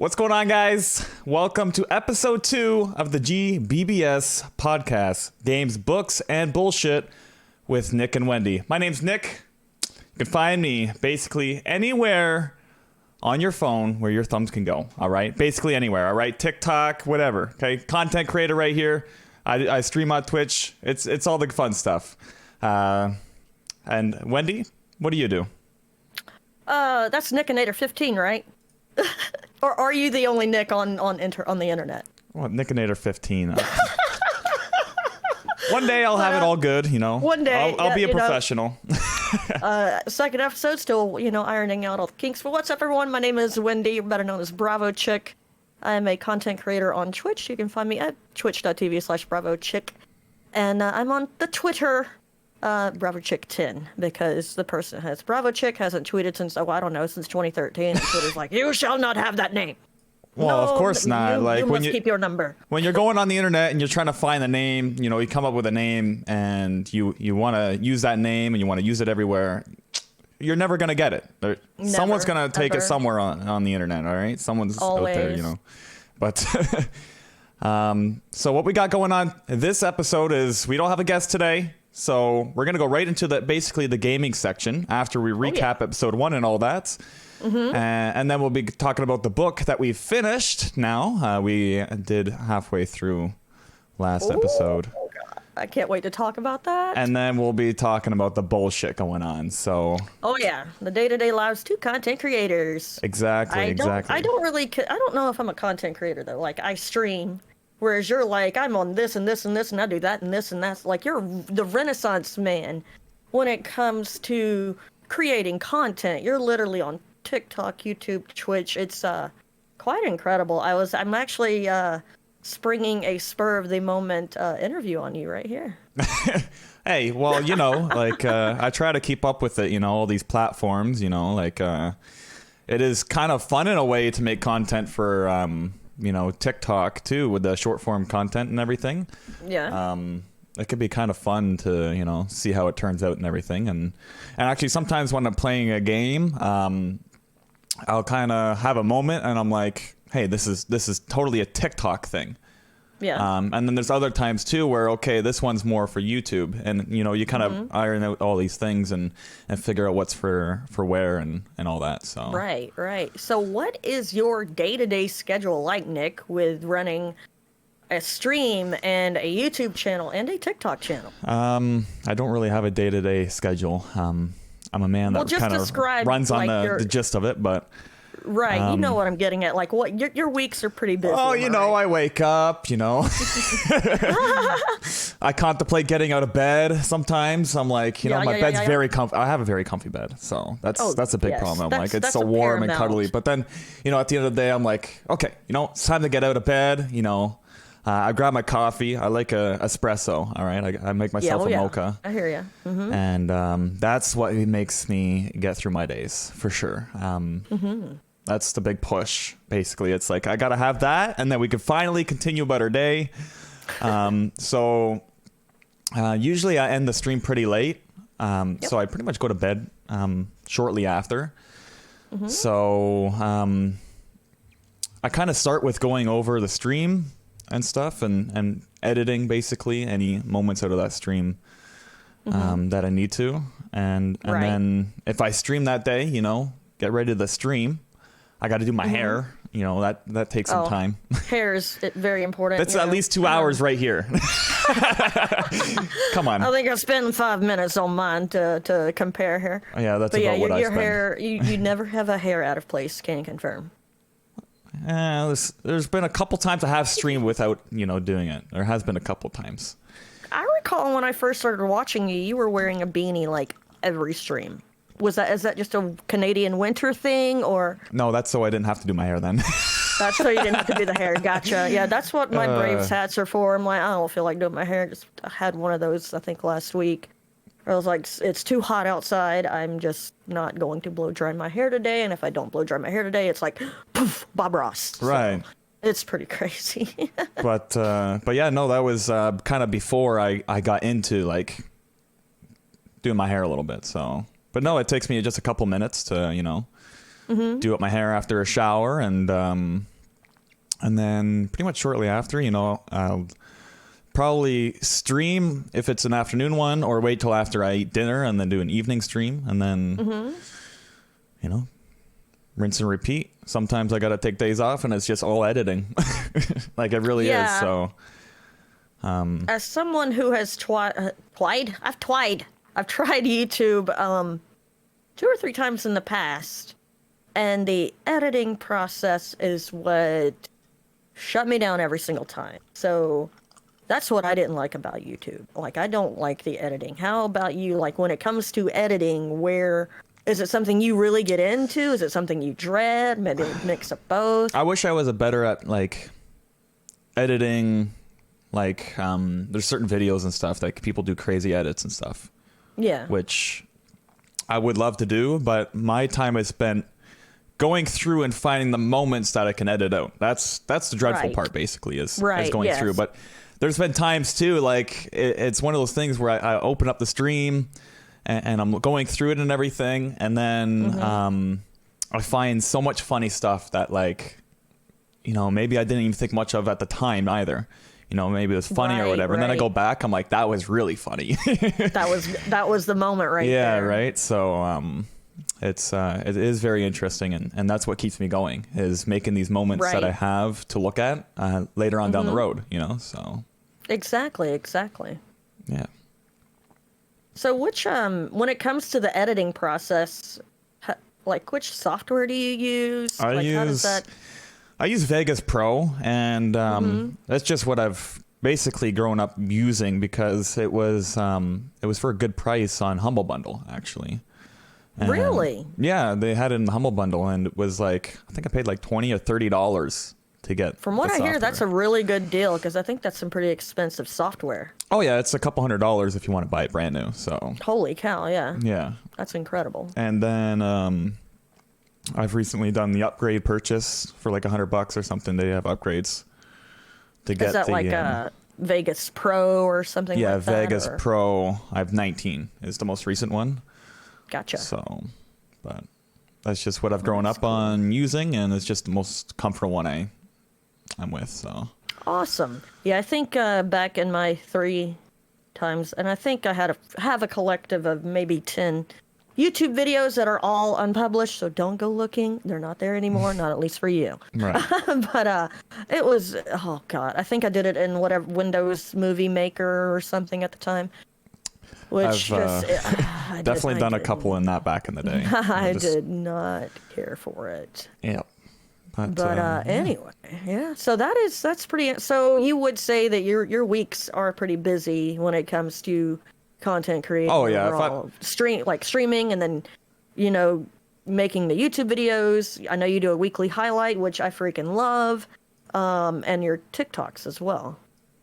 What's going on, guys? Welcome to episode 2 of the GBBS podcast, Games, Books, and Bullshit with Nick and Wendy. My name's Nick. You can find me basically anywhere on your phone where your thumbs can go, all right? Basically anywhere, all right? TikTok, whatever, okay? Content creator right here. I stream on Twitch. It's all the fun stuff. And Wendy, what do you do? That's Nickinator15, right? Or are you the only Nick on the internet? Well, Nickinator15. One day I'll have it all good, you know. One day. I'll be a professional. Second episode, still, ironing out all the kinks. But what's up, everyone? My name is Wendy, better known as Bravo Chick. I'm a content creator on Twitch. You can find me at twitch.tv/BravoChick. And I'm on the Twitter, BravoChick10, because the person has Bravo Chick hasn't tweeted since, since 2013. And Twitter's like, you shall not have that name. Well, no, of course not. You must keep your number. When you're going on the internet and you're trying to find the name, you come up with a name and you want to use that name and you want to use it everywhere. You're never going to get it. Someone's going to take it somewhere on the internet, all right? Someone's Always. out there, But so what we got going on this episode is we don't have a guest today. So we're going to go right into basically the gaming section after we recap episode 1 and all that. Mm-hmm. And then we'll be talking about the book that we finished now. We did halfway through last episode. God. I can't wait to talk about that. And then we'll be talking about the bullshit going on. So. Oh, yeah. The day-to-day lives to content creators. Exactly. I don't know if I'm a content creator, though. Like, I stream. Whereas you're like, I'm on this and this and this, and I do that and this and that. Like, you're the Renaissance man when it comes to creating content. You're literally on TikTok, YouTube, Twitch. It's quite incredible. I'm actually springing a spur of the moment interview on you right here. Hey, well, I try to keep up with it, all these platforms, it is kind of fun in a way to make content for TikTok too, with the short form content and everything. Yeah. It could be kind of fun to, see how it turns out and everything. And actually sometimes when I'm playing a game, I'll kind of have a moment and I'm like, hey, this is totally a TikTok thing. Yeah. And then there's other times too where, okay, this one's more for YouTube, and you kind of iron out all these things and figure out what's for where and all that. So right. So what is your day-to-day schedule like, Nick, with running a stream and a YouTube channel and a TikTok channel? I don't really have a day-to-day schedule. I'm a man that kind of runs on the gist of it, but. Right, you know what I'm getting at. Like, what your weeks are pretty busy. Oh, I wake up, I contemplate getting out of bed sometimes. I'm like, my bed's very comfy. I have a very comfy bed, so that's a big problem. I'm like, it's so warm and cuddly. But then, at the end of the day, I'm like, okay, it's time to get out of bed. I grab my coffee. I like a espresso. All right, I make myself a mocha. I hear you. Mm-hmm. And that's what makes me get through my days for sure. That's the big push, basically. It's like, I got to have that, and then we can finally continue about our day. So usually I end the stream pretty late. So I pretty much go to bed shortly after. Mm-hmm. So I kind of start with going over the stream and stuff and editing, basically, any moments out of that stream that I need to. And then if I stream that day, get ready to the stream. I got to do my hair, that takes some time. Hair is very important. That's at least 2 hours right here. Come on. I think I spend 5 minutes on mine to compare hair. Yeah, that's about what I spend. Your hair, you never have a hair out of place, can you confirm? There's been a couple times I have streamed without, doing it. There has been a couple times. I recall when I first started watching you were wearing a beanie like every stream. Is that just a Canadian winter thing, or? No, that's so I didn't have to do my hair then. That's so you didn't have to do the hair. Gotcha. Yeah, that's what my Braves hats are for. I'm like, I don't feel like doing my hair. I had one of those, I think, last week. I was like, it's too hot outside. I'm just not going to blow dry my hair today. And if I don't blow dry my hair today, it's like, poof, Bob Ross. Right. So it's pretty crazy. But yeah, no, that was kind of before I got into like doing my hair a little bit. So. But no, it takes me just a couple minutes to, do up my hair after a shower, and then pretty much shortly after, I'll probably stream if it's an afternoon one, or wait till after I eat dinner and then do an evening stream, and then rinse and repeat. Sometimes I gotta take days off and it's just all editing. Like it really is. So as someone who has I've tried YouTube 2 or 3 times in the past, and the editing process is what shut me down every single time. So that's what I didn't like about YouTube. Like, I don't like the editing. How about you? Like, when it comes to editing, where is it something you really get into? Is it something you dread? Maybe a mix of both? I wish I was better at like editing. Like, there's certain videos and stuff that people do crazy edits and stuff. Yeah. Which I would love to do, but my time is spent going through and finding the moments that I can edit out. That's the dreadful part, basically, is going through. But there's been times too, like it's one of those things where I open up the stream and I'm going through it and everything, and then I find so much funny stuff that, like, maybe I didn't even think much of at the time either. Maybe it was funny or whatever. And then I go back, I'm like, that was really funny. that was the moment there. Yeah, right. So it is very interesting, and that's what keeps me going, is making these moments that I have to look at later on down the road, so. Exactly. Yeah. So which, when it comes to the editing process, like, which software do you use? How does that... I use Vegas Pro, and that's just what I've basically grown up using, because it was for a good price on Humble Bundle, actually. And really? Yeah, they had it in the Humble Bundle, and it was like, I think I paid like $20 or $30 to get. From what I hear, that's a really good deal, because I think that's some pretty expensive software. Oh yeah, it's a couple $100s if you want to buy it brand new. So. Holy cow! Yeah. Yeah. That's incredible. And then I've recently done the upgrade purchase for like $100 or something. They have upgrades to get. Is that like a Vegas Pro or something? Yeah, like that, Vegas Pro. I have 19 is the most recent one. Gotcha. So, but that's just what I've grown up on using, and it's just the most comfortable one I'm with. So awesome. Yeah, I think back in my 3 times, and I think I have a collective of maybe 10 YouTube videos that are all unpublished, so don't go looking. They're not there anymore, not at least for you. Right. But it was, oh God, I think I did it in whatever Windows Movie Maker or something at the time. Which I've definitely done a couple in that back in the day. I did not care for it. Yeah. But anyway, yeah. So that's pretty. So you would say that your weeks are pretty busy when it comes to content creation. Oh yeah, streaming, and then making the YouTube videos. I know you do a weekly highlight, which I freaking love, and your TikToks as well.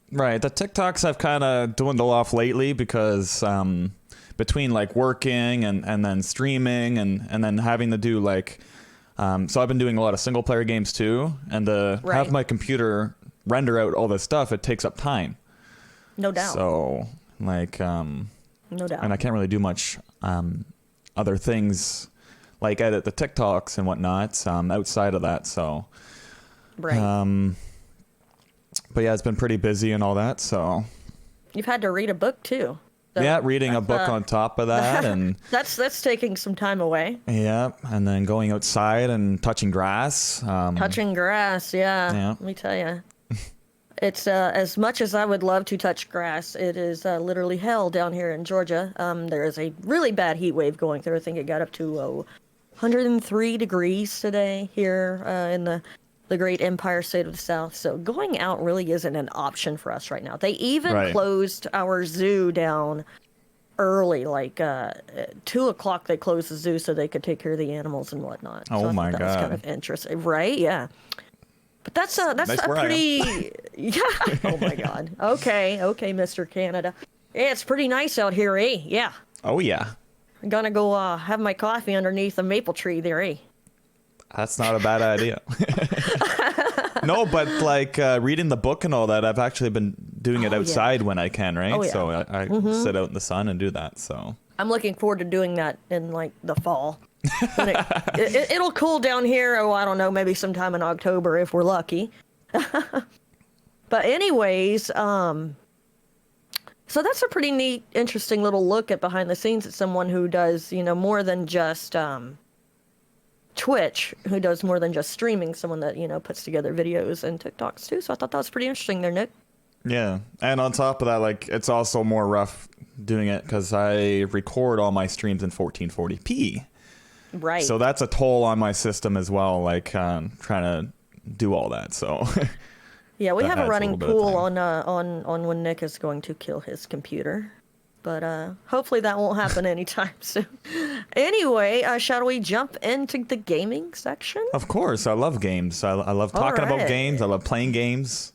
Right, the TikToks I've kind of dwindled off lately, because between like working and then streaming and then having to do like so I've been doing a lot of single player games too, and to have my computer render out all this stuff, it takes up time. No doubt. So like no doubt. And I can't really do much other things like edit the TikToks and whatnot outside of that. So but yeah, it's been pretty busy and all that. So you've had to read a book too. So yeah, reading a book on top of that, and that's taking some time away. Yeah, and then going outside and touching grass. Touching grass, yeah. Let me tell you. It's as much as I would love to touch grass, it is literally hell down here in Georgia. There is a really bad heat wave going through. I think it got up to 103 degrees today here in the great Empire State of the South. So going out really isn't an option for us right now. They even closed our zoo down early, like 2 o'clock. They closed the zoo so they could take care of the animals and whatnot. Oh my God, that's kind of interesting, right? Yeah. But that's nice a pretty, yeah. Oh my God. Okay, Mr. Canada. Yeah, it's pretty nice out here, eh? Yeah. Oh yeah. I'm gonna go have my coffee underneath a maple tree there, eh? That's not a bad idea. No, but like reading the book and all that, I've actually been doing it outside when I can, right? Oh, yeah. So I sit out in the sun and do that. So I'm looking forward to doing that in like the fall. It'll cool down here. Oh, I don't know, maybe sometime in October if we're lucky. But anyways, so that's a pretty neat, interesting little look at behind the scenes at someone who does, more than just Twitch, who does more than just streaming, someone that, puts together videos and TikToks too. So I thought that was pretty interesting there, Nick. Yeah. And on top of that, like, it's also more rough doing it because I record all my streams in 1440p. Right. So that's a toll on my system as well, like trying to do all that. So yeah, we have a running pool time. on when Nick is going to kill his computer. But hopefully that won't happen anytime soon. Anyway, shall we jump into the gaming section? Of course. I love games. I love talking about games. I love playing games.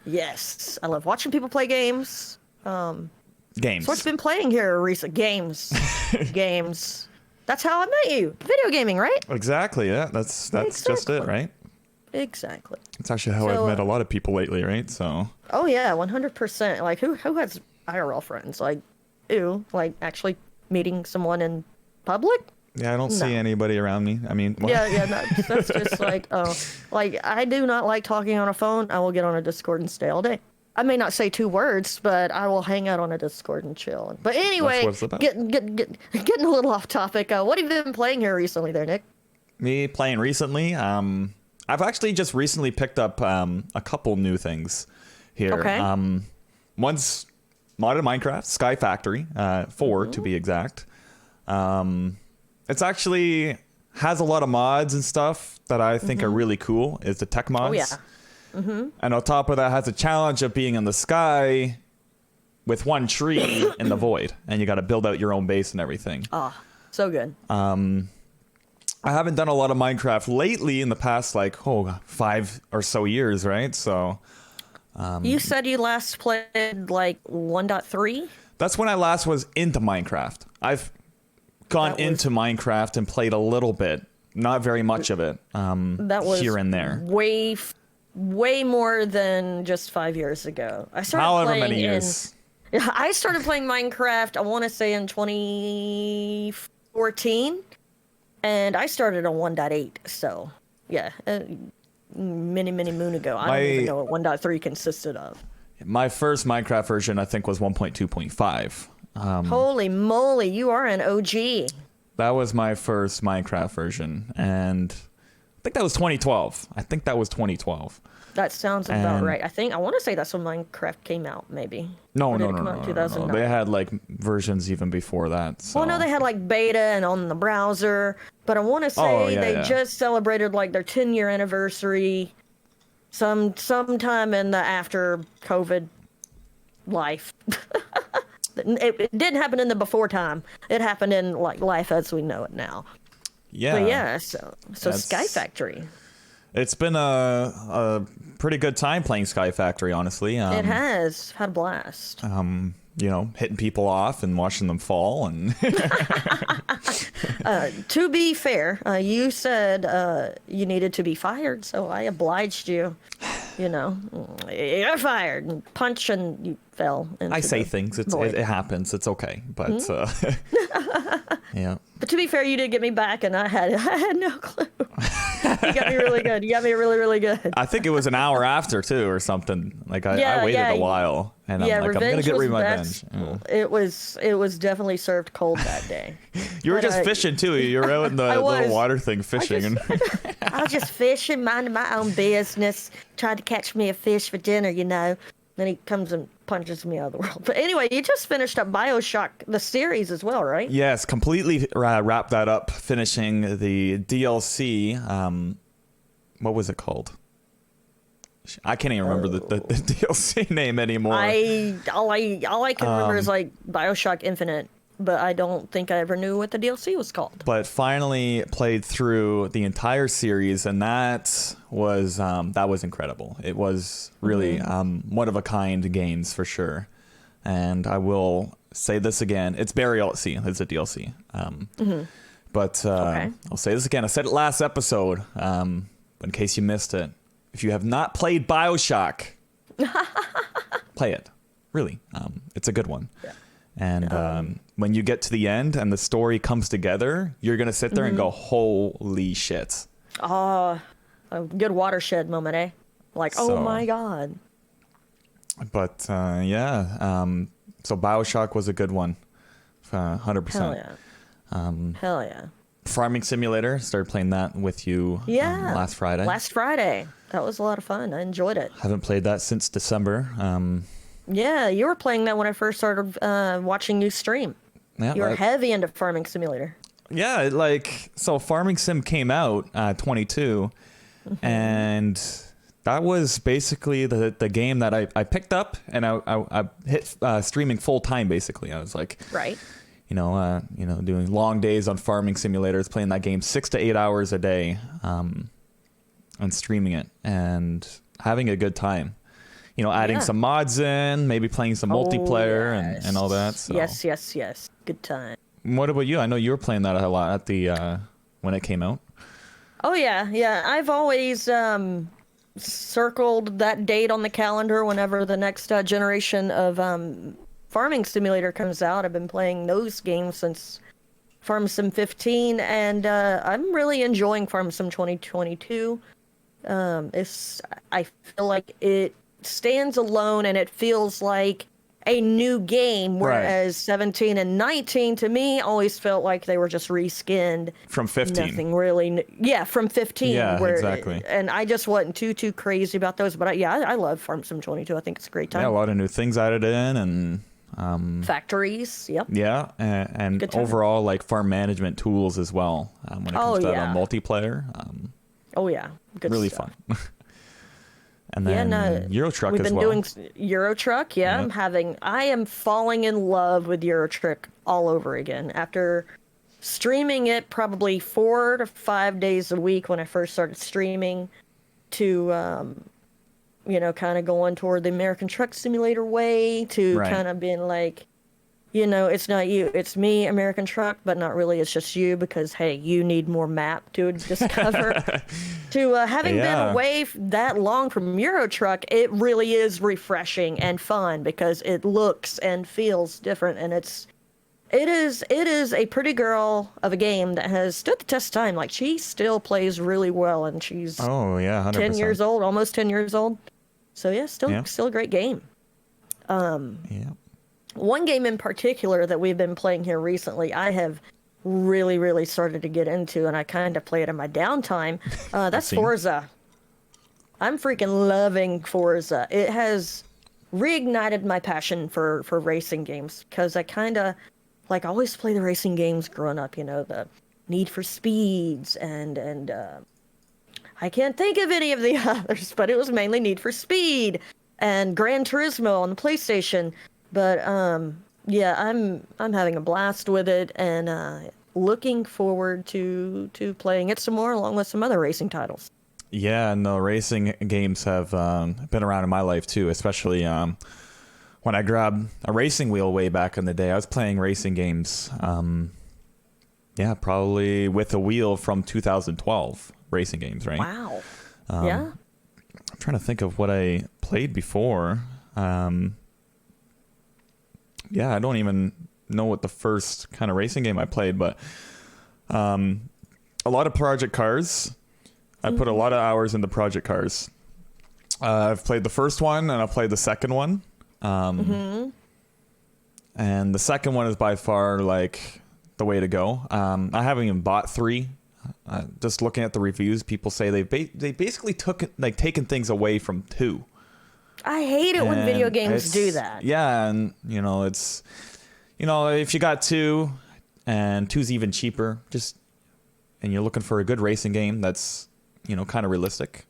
Yes. I love watching people play games. Games. So what's been playing here recent? Games. Games. That's how I met you. Video gaming, right? Exactly. Yeah. That's just it, right? Exactly. It's actually how I've met a lot of people lately, right? So. Oh yeah, 100%. Like who has IRL friends? Like, like actually meeting someone in public? Yeah, I don't see anybody around me. I mean, no, that's just like, like I do not like talking on a phone. I will get on a Discord and stay all day. I may not say 2 words, but I will hang out on a Discord and chill. But anyway, getting a little off topic. What have you been playing here recently there, Nick? Me playing recently? I've actually just recently picked up a couple new things here. Okay. One's modded Minecraft, Sky Factory 4 to be exact. It's actually has a lot of mods and stuff that I think are really cool. Is the tech mods. Oh yeah. Mm-hmm. And on top of that, has a challenge of being in the sky with one tree in the void, and you got to build out your own base and everything. Ah, so good. I haven't done a lot of Minecraft lately in the past, 5 or so years, right? So. You said you last played like 1.3? That's when I last was into Minecraft. I've gone into Minecraft and played a little bit, not very much of it. That was here and there. Way more than just 5 years ago. I started However playing many years. I started playing Minecraft, I want to say in 2014, and I started on 1.8. So, yeah, many moon ago. I don't even know what 1.3 consisted of. My first Minecraft version, I think, was 1.2.5. Holy moly, you are an OG. That was my first Minecraft version, and I think that was 2012. That sounds about right. I want to say that's when Minecraft came out, maybe. No. No. They had versions even before that. So. Well, no, they had beta and on the browser, but I want to say they just celebrated their 10-year anniversary sometime in the after COVID life. It didn't happen in the before time. It happened in life as we know it now. Yeah. But yeah, so Sky Factory. It's been a pretty good time playing Sky Factory, honestly. It has. Had a blast. Hitting people off and watching them fall. And to be fair, you said you needed to be fired, so I obliged you. You're fired. And punch and you fell. I say things. It happens. It's okay. But yeah. But to be fair, you did get me back, and I had no clue. You got me really good. You got me really, really good. I think it was an hour after too, or something. I waited a while, and I'm gonna get revenge. Yeah. It was definitely served cold that day. You were just fishing too. You were out in the little water thing fishing. I was just fishing, minding my own business, trying to catch me a fish for dinner. Then he comes and punches me out of the world. But anyway, you just finished up BioShock, the series as well, right? Yes, completely wrapped that up, finishing the DLC. What was it called? I can't even remember the DLC name anymore. All I can remember is BioShock Infinite, but I don't think I ever knew what the DLC was called. But finally played through the entire series, and that was incredible. It was really one of a kind games for sure. And I will say this again: it's Burial at Sea. It's a DLC. But I'll say this again. I said it last episode, but in case you missed it, if you have not played BioShock, play it. Really, it's a good one. Yeah. And when you get to the end and the story comes together, you're going to sit there and go, holy shit. Oh, a good watershed moment, eh? Like, oh So- my God. But so BioShock was a good one. 100%. Hell yeah. Hell yeah. Farming Simulator, started playing that with you Yeah. last Friday. Last Friday. That was a lot of fun. I enjoyed it. Haven't played that since December. Yeah, you were playing that when I first started watching you stream. Yeah, You were heavy into Farming Simulator. Yeah, so Farming Sim came out 22, and that was basically the game that I picked up, and I hit streaming full time. Basically, I was like, Right. doing long days on Farming Simulators, playing that game 6 to 8 hours a day, and streaming it and having a good time. Adding some mods in, maybe playing some multiplayer and all that. So. Yes. Good time. What about you? I know you were playing that a lot at the when it came out. Oh yeah. I've always circled that date on the calendar whenever the next generation of Farming Simulator comes out. I've been playing those games since Farm Sim 15, and I'm really enjoying Farm Sim 2022. I feel like it stands alone, and it feels like a new game, whereas 17 and 19 to me always felt like they were just reskinned From 15. Nothing really from 15. Yeah, exactly. And I just wasn't too crazy about those, but I love Farm Sim 22. I think it's a great time. Yeah, a lot of new things added in, and Factories, yep. yeah, and Good time. overall like farm management tools as well when it comes to that on multiplayer. Oh yeah, good Really stuff. fun. And then Euro Truck We've as been well. doing Euro Truck, yeah. Yep. I am falling in love with Euro Truck all over again. After streaming it probably 4 to 5 days a week when I first started streaming, to kind of going toward the American Truck Simulator way, to Right. kind of being like, it's not you, it's me, American Truck, but not really. It's just you because, hey, you need more map to discover. To having been away that long from Euro Truck, it really is refreshing and fun because it looks and feels different, and it is a pretty girl of a game that has stood the test of time. Like, she still plays really well, and she's 100%. 10 years old, almost 10 years old. So yeah, still a great game. Yeah. One game in particular that we've been playing here recently, I have really started to get into, and I kind of play it in my downtime. That's Forza. I'm freaking loving Forza. It has reignited my passion for racing games, because I kind of always play the racing games growing up, the Need for Speeds and I can't think of any of the others, but it was mainly Need for Speed and Gran Turismo on the PlayStation. But I'm having a blast with it, and looking forward to playing it some more, along with some other racing titles. Yeah, no, racing games have been around in my life too, especially when I grabbed a racing wheel way back in the day. I was playing racing games, probably with a wheel from 2012 racing games, right? Wow. Yeah. I'm trying to think of what I played before. I don't even know what the first kind of racing game I played, but a lot of Project Cars. I put a lot of hours into Project Cars. I've played the first one, and I've played the second one. And the second one is by far the way to go. I haven't even bought 3. Just looking at the reviews, people say they basically taken things away from 2. I hate it when video games do that. Yeah, and it's if you got 2 and 2's even cheaper, and you're looking for a good racing game that's kind of realistic.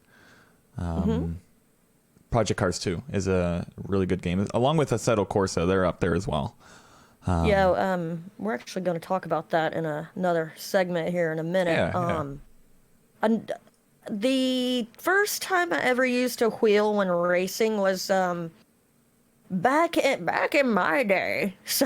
Project Cars 2 is a really good game, along with Assetto Corsa. They're up there as well. We're actually going to talk about that in another segment here in a minute. And the first time I ever used a wheel when racing was back in my day. So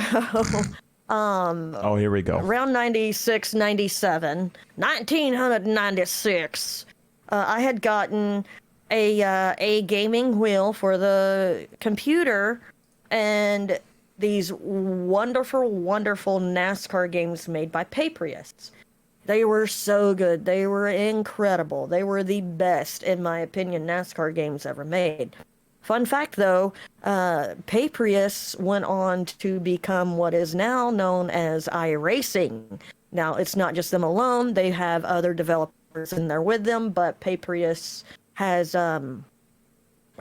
oh, here we go. Around 96, 97, 1996, I had gotten a gaming wheel for the computer, and these wonderful, wonderful NASCAR games made by Paprius. They were so good. They were incredible. They were the best, in my opinion, NASCAR games ever made. Fun fact, though, Paprius went on to become what is now known as iRacing. Now, it's not just them alone. They have other developers in there with them, but Paprius has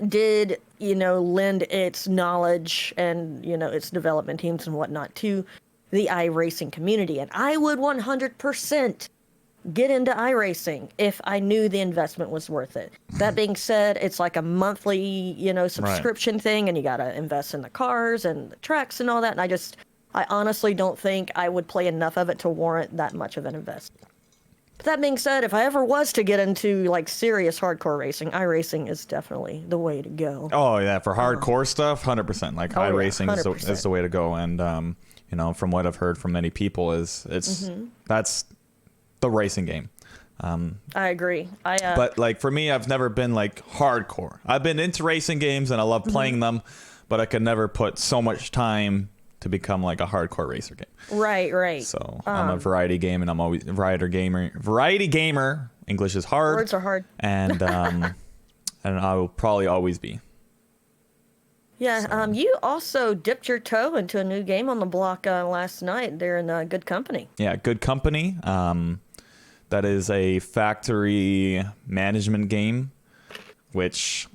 did lend its knowledge and its development teams and whatnot to the iRacing community, and I would 100% get into iRacing if I knew the investment was worth it. That being said, it's like a monthly subscription thing, and you gotta invest in the cars and the tracks and all that, and I honestly don't think I would play enough of it to warrant that much of an investment. But that being said, if I ever was to get into like serious hardcore racing, iRacing is definitely the way to go. Oh yeah, for hardcore stuff, 100%. Like iRacing is the way to go, and from what I've heard from many people, that's the racing game. I agree. But like for me, I've never been like hardcore. I've been into racing games and I love playing them, but I could never put so much time to become like a hardcore racer game. Right. So I'm a variety game, and I'm always variety gamer. English is hard. Words are hard. And and I will probably always be. Yeah. So. You also dipped your toe into a new game on the block last night. They're in Good Company. Yeah, Good Company. That is a factory management game, which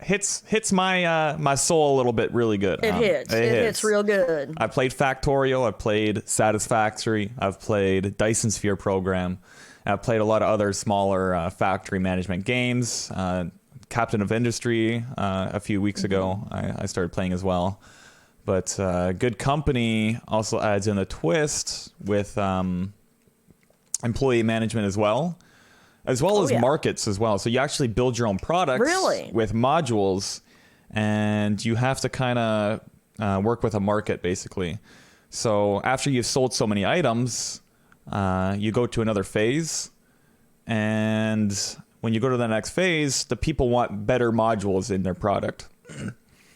hits my my soul a little bit really good. It hits real good. I played Factorio, I've played Satisfactory, I've played Dyson Sphere Program, I've played a lot of other smaller factory management games. Captain of Industry a few weeks ago I started playing as well. But Good Company also adds in a twist with employee management as well as markets as well. So you actually build your own products with modules, and you have to kind of work with a market basically. So after you've sold so many items, you go to another phase, and when you go to the next phase, the people want better modules in their product.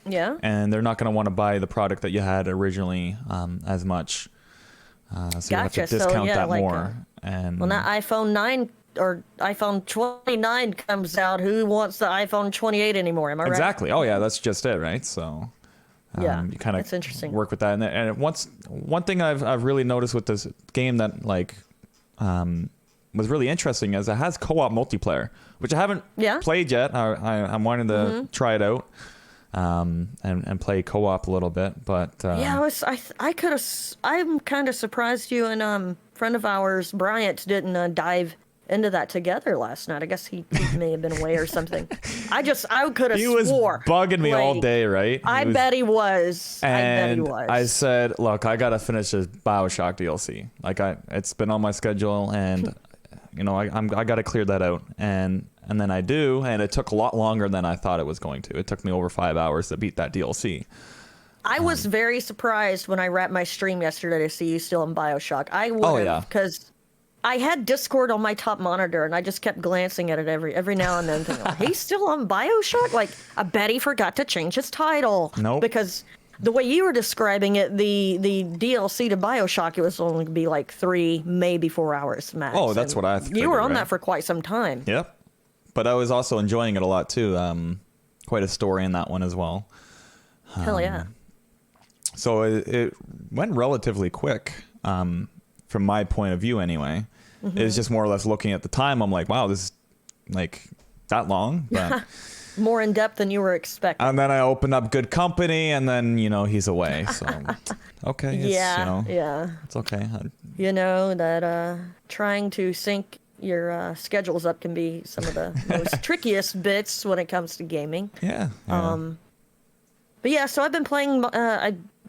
Yeah. And they're not going to want to buy the product that you had originally as much. So you have to discount that more. And when that iPhone 9 or iPhone 29 comes out, who wants the iPhone 28 anymore? Am I right? Exactly. Oh, yeah, that's just it, right? So you kind of work with that. And one thing I've really noticed with this game that was really interesting is it has co-op multiplayer, which I haven't played yet. I'm wanting to try it out and play co-op a little bit. But I'm kind of surprised you and friend of ours, Bryant, didn't dive into that together last night. I guess he may have been away or something. I could have swore. He was bugging me all day, right? I bet he was. I said, look, I got to finish this BioShock DLC. Like it's been on my schedule, and I got to clear that out. And then I do, and it took a lot longer than I thought it was going to. It took me over 5 hours to beat that DLC. I was very surprised when I wrapped my stream yesterday to see you still in BioShock. I would have, because I had Discord on my top monitor, and I just kept glancing at it every now and then, thinking, he's still on BioShock? Like, I bet he forgot to change his title. Nope. Because the way you were describing it, the DLC to BioShock, it was only going to be like 3, maybe 4 hours max. Oh, that's what I figured. You were on that for quite some time. Yep. But I was also enjoying it a lot, too. Quite a story in that one as well. Hell yeah. So it went relatively quick, from my point of view anyway. It was just more or less looking at the time. I'm like, wow, this is like that long. But more in depth than you were expecting. And then I opened up Good Company, and then, he's away. So, okay. It's okay. That trying to sync your schedules up can be some of the most trickiest bits when it comes to gaming. Yeah. But yeah, so I've been playing,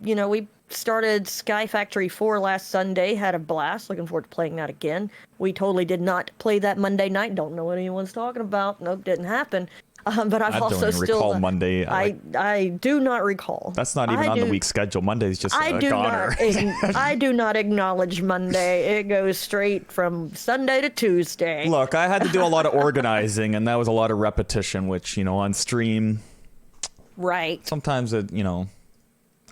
we started Sky Factory 4 last Sunday, had a blast, looking forward to playing that again. We totally did not play that Monday night, don't know what anyone's talking about, nope, didn't happen. But I've also still recall Monday. I do not recall. That's not even on the week schedule. Monday's just a goner. I do not acknowledge Monday. It goes straight from Sunday to Tuesday. Look, I had to do a lot of organizing, and that was a lot of repetition, which, on stream, right. sometimes it,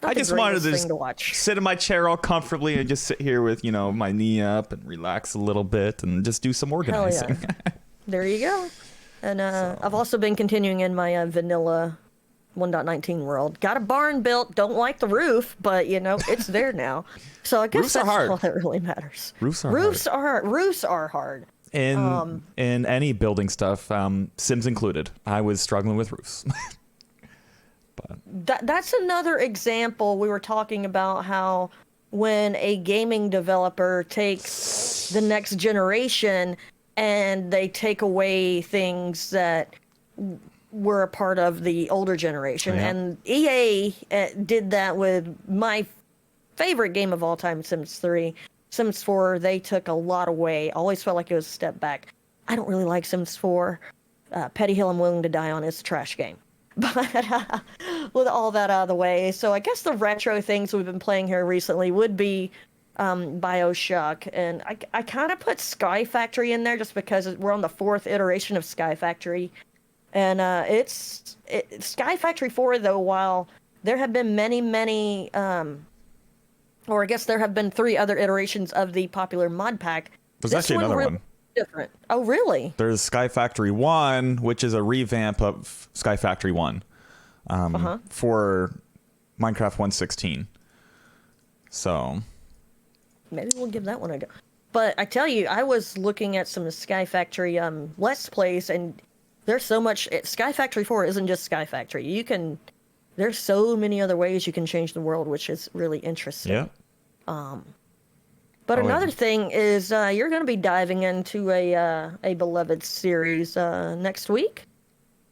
not I the just wanted greatest to thing just to watch. sit in my chair all comfortably and just sit here with, my knee up and relax a little bit and just do some organizing. There you go. And I've also been continuing in my vanilla 1.19 world. Got a barn built. Don't like the roof, but it's there now. So I guess Roofs are that's hard. all that really matters. Roofs are hard. In any building stuff, Sims included. I was struggling with roofs. That's another example. We were talking about how when a gaming developer takes the next generation and they take away things that were a part of the older generation. Yeah. And EA did that with my favorite game of all time, Sims 3. Sims 4, they took a lot away. Always felt like it was a step back. I don't really like Sims 4. Petty Hill I'm willing to die on is a trash game. But with all that out of the way, so I guess the retro things we've been playing here recently would be BioShock, and I kind of put Sky Factory in there just because we're on the 4th iteration of Sky Factory, and it's Sky Factory 4, though, while there have been many, or I guess there have been 3 other iterations of the popular mod pack. There's actually another one. Different. Oh, really? There's Sky Factory 1, which is a revamp of Sky Factory 1 for Minecraft 1.16. So maybe we'll give that one a go. But I tell you, I was looking at some Sky Factory Let's Plays, and there's so much. Sky Factory 4 isn't just Sky Factory. There's so many other ways you can change the world, which is really interesting. Yeah. But another thing is you're going to be diving into a beloved series next week.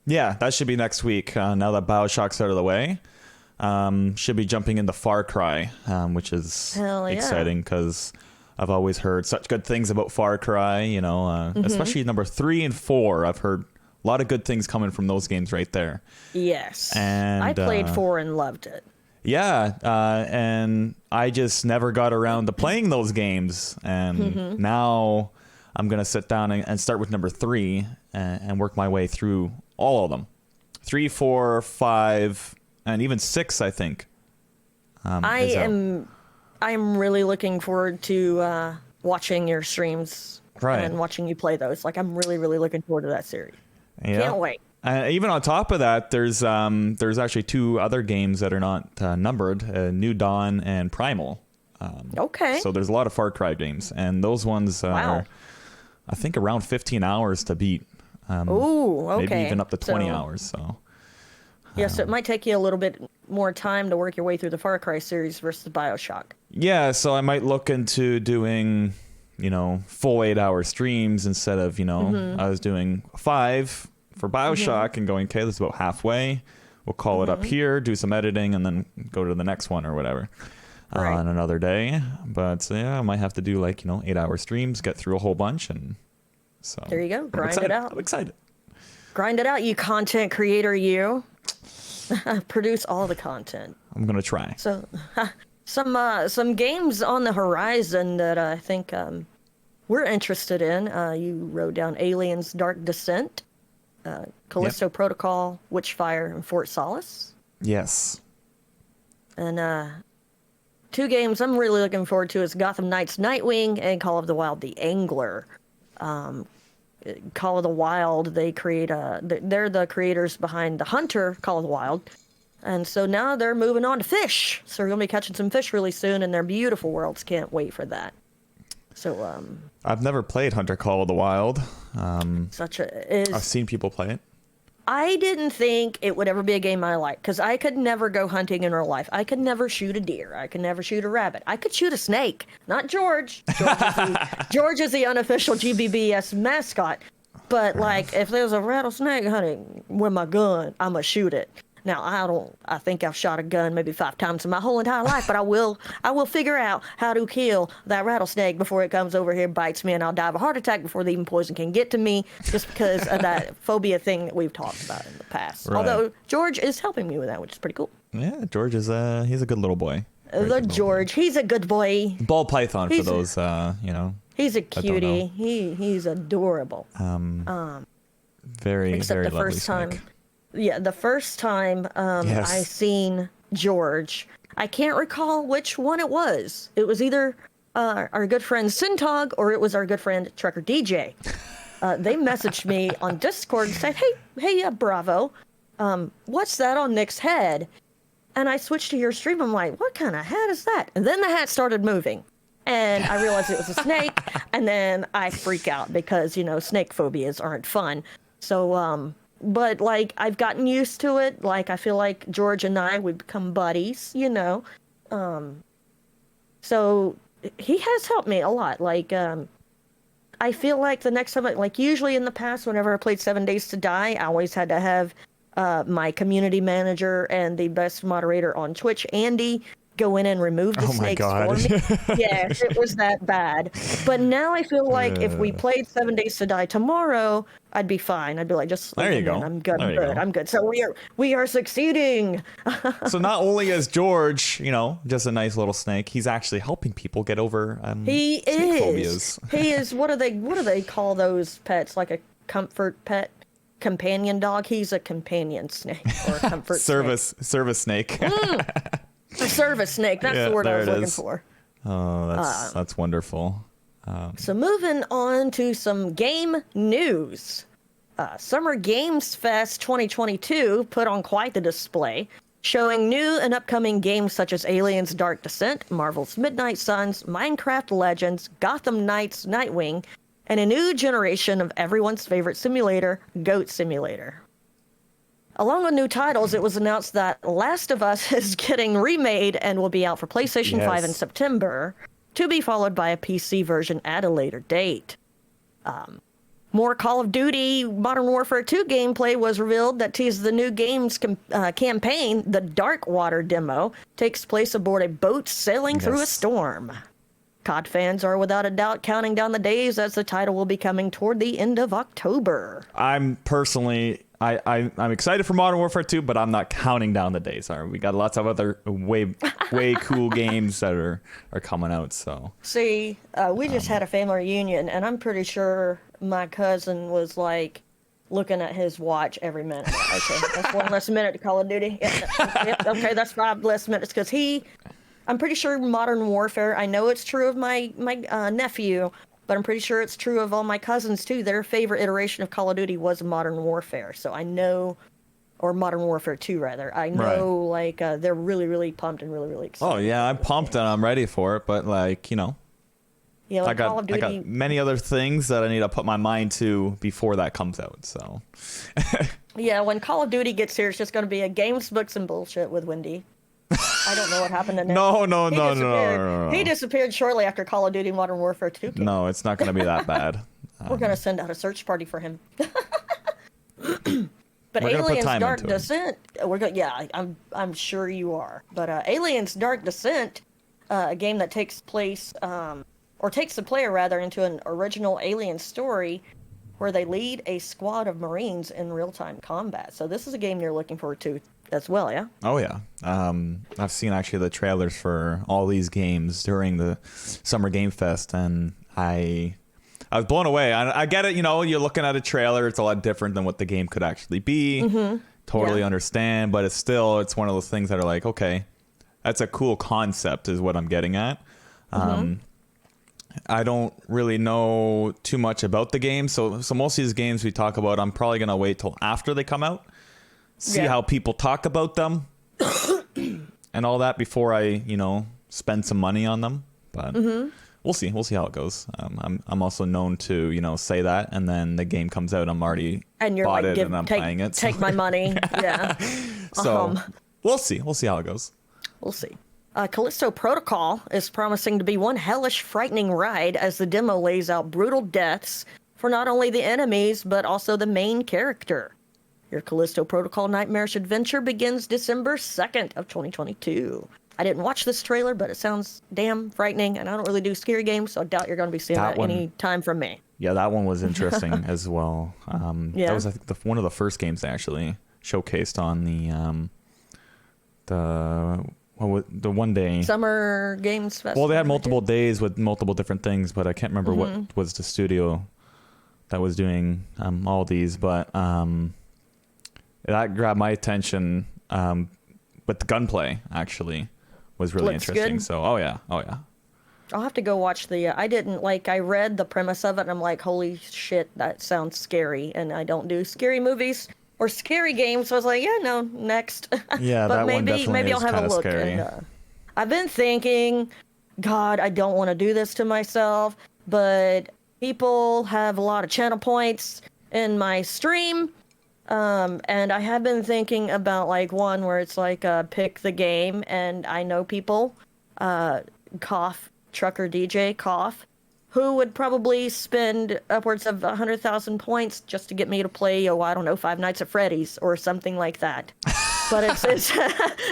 Yeah, that should be next week. Now that BioShock's out of the way, should be jumping into Far Cry, which is exciting because I've always heard such good things about Far Cry. Especially number 3 and 4. I've heard a lot of good things coming from those games right there. Yes, and I played 4 and loved it. Yeah, and I just never got around to playing those games, and now I'm going to sit down and start with number 3 and work my way through all of them. 3, 4, 5, and even 6, I think. I'm really looking forward to watching your streams and watching you play those. Like, I'm really, really looking forward to that series. Yeah. Can't wait. Even on top of that, there's actually 2 other games that are not numbered, New Dawn and Primal. Okay. So there's a lot of Far Cry games, and those ones are, I think, around 15 hours to beat. Ooh, okay. Maybe even up to 20 hours. So. Yes, it might take you a little bit more time to work your way through the Far Cry series versus BioShock. Yeah, so I might look into doing, full 8-hour streams instead of, I was doing 5 for BioShock and going, okay, this is about halfway. We'll call it up here, do some editing, and then go to the next one or whatever on another day. But yeah, I might have to do 8-hour streams, get through a whole bunch, and so there you go. Grind it out. I'm excited. Grind it out, you content creator, you. Produce all the content. I'm gonna try. So, some games on the horizon that I think we're interested in. You wrote down Aliens: Dark Descent. Callisto Protocol, Witchfire, and Fort Solace. Yes. And 2 games I'm really looking forward to is Gotham Knights Nightwing and Call of the Wild The Angler. Call of the Wild, they're the creators behind the Hunter Call of the Wild. And so now they're moving on to fish. So we're going to be catching some fish really soon, and they're beautiful worlds. Can't wait for that. So I've never played Hunter Call of the Wild. I've seen people play it. I didn't think it would ever be a game I liked because I could never go hunting in real life. I could never shoot a deer. I could never shoot a rabbit. I could shoot a snake. Not George. George is the unofficial GBBS mascot. But if there's a rattlesnake hunting with my gun, I'm gonna shoot it. Now I think I've shot a gun maybe 5 times in my whole entire life, but I will figure out how to kill that rattlesnake before it comes over here, bites me, and I'll die of a heart attack before the even poison can get to me, just because of that phobia thing that we've talked about in the past. Right. Although George is helping me with that, which is pretty cool. Yeah, George is he's a good little boy. He's a good boy. Ball python for those He's a cutie. He's adorable. Very, except very the lovely first time. snake. Yeah, the first time I seen George. I can't recall which one it was. It was either our good friend Sintog or it was our good friend Trucker DJ. They messaged me on Discord and said, hey, Bravo, what's that on Nick's head? And I switched to your stream. I'm like, what kind of hat is that? And then the hat started moving. And I realized it was a snake. And then I freak out because, snake phobias aren't fun. So, but like, I've gotten used to it. Like, I feel like George and I, we've become buddies, So he has helped me a lot. Like, I feel like the next time, like usually in the past, whenever I played 7 Days to Die, I always had to have my community manager and the best moderator on Twitch, Andy, go in and remove the snakes for me. Yes, it was that bad. But now I feel like if we played 7 Days to Die tomorrow, I'd be fine. I'd be like, just there you go. I'm good. I'm good. So we are succeeding. So not only is George, just a nice little snake, he's actually helping people get over snake phobias. He is. What do they call those pets? Like a comfort pet? Companion dog. He's a companion snake or a comfort service snake. A service snake. That's the word I was looking for. Oh, that's wonderful. So moving on to some game news. Summer Games Fest 2022 put on quite the display, showing new and upcoming games such as Aliens Dark Descent, Marvel's Midnight Suns, Minecraft Legends, Gotham Knights Nightwing, and a new generation of everyone's favorite simulator, Goat Simulator. Along with new titles, it was announced that Last of Us is getting remade and will be out for PlayStation 5 in September, to be followed by a PC version at a later date. More Call of Duty Modern Warfare 2 gameplay was revealed that teased the new game's campaign. The Dark Water demo takes place aboard a boat sailing through a storm. COD fans are without a doubt counting down the days as the title will be coming toward the end of October. I'm personally, I'm excited for Modern Warfare 2, but I'm not counting down the days. We got lots of other way cool games that are coming out. So see, we just had a family reunion, and I'm pretty sure my cousin was like looking at his watch every minute. Okay, that's one less minute to Call of Duty. Yep, okay, that's 5 less minutes because I'm pretty sure Modern Warfare, I know it's true of my nephew, but I'm pretty sure it's true of all my cousins too. Their favorite iteration of Call of Duty was Modern Warfare. So I know, or Modern Warfare 2 rather. I know they're really, really pumped and really, really excited. Oh yeah, I'm pumped and I'm ready for it, but I got many other things that I need to put my mind to before that comes out. So yeah, when Call of Duty gets here, it's just going to be a games, books, and bullshit with Wendy. I don't know what happened to him. No. He disappeared shortly after Call of Duty Modern Warfare 2 came. No, it's not going to be that bad. We're going to send out a search party for him. But Aliens Dark Descent, I'm sure you are. But Aliens Dark Descent, a game that takes place, or takes the player rather into an original alien story where they lead a squad of Marines in real-time combat. So this is a game you're looking forward to as well, yeah? Oh, yeah. I've seen actually the trailers for all these games during the Summer Game Fest, and I was blown away. I get it, you're looking at a trailer. It's a lot different than what the game could actually be. Mm-hmm. Totally understand, but it's one of those things that are like, okay, that's a cool concept is what I'm getting at. I don't really know too much about the game, so most of these games we talk about, I'm probably going to wait till after they come out. See how people talk about them and all that before I, spend some money on them. But we'll see. We'll see how it goes. I'm also known to, say that, and then the game comes out, I'm already bought it and I'm playing it. Take my money. Yeah. So we'll see. We'll see how it goes. We'll see. Callisto Protocol is promising to be one hellish, frightening ride as the demo lays out brutal deaths for not only the enemies, but also the main character. Your Callisto Protocol nightmarish adventure begins December 2nd of 2022. I didn't watch this trailer, but it sounds damn frightening, and I don't really do scary games, so I doubt you're going to be seeing that any time from me. Yeah, that one was interesting as well. That was, I think, one of the first games they actually showcased on the one day Summer Games Fest. Well, they had multiple days with multiple different things, but I can't remember what was the studio that was doing all these, but that grabbed my attention with but the gunplay actually was really Looks interesting. good. So, oh yeah. I'll have to go watch I read the premise of it and I'm like, holy shit, that sounds scary. And I don't do scary movies or scary games. So I was like, yeah, no, next. Yeah, But that one definitely maybe is I'll have a kinda look. scary. And, I've been thinking, God, I don't want to do this to myself, but people have a lot of channel points in my stream. And I have been thinking about like one where it's like pick the game, and I know people, cough, trucker DJ cough, who would probably spend upwards of 100,000 points just to get me to play, I don't know, Five Nights at Freddy's or something like that. But it's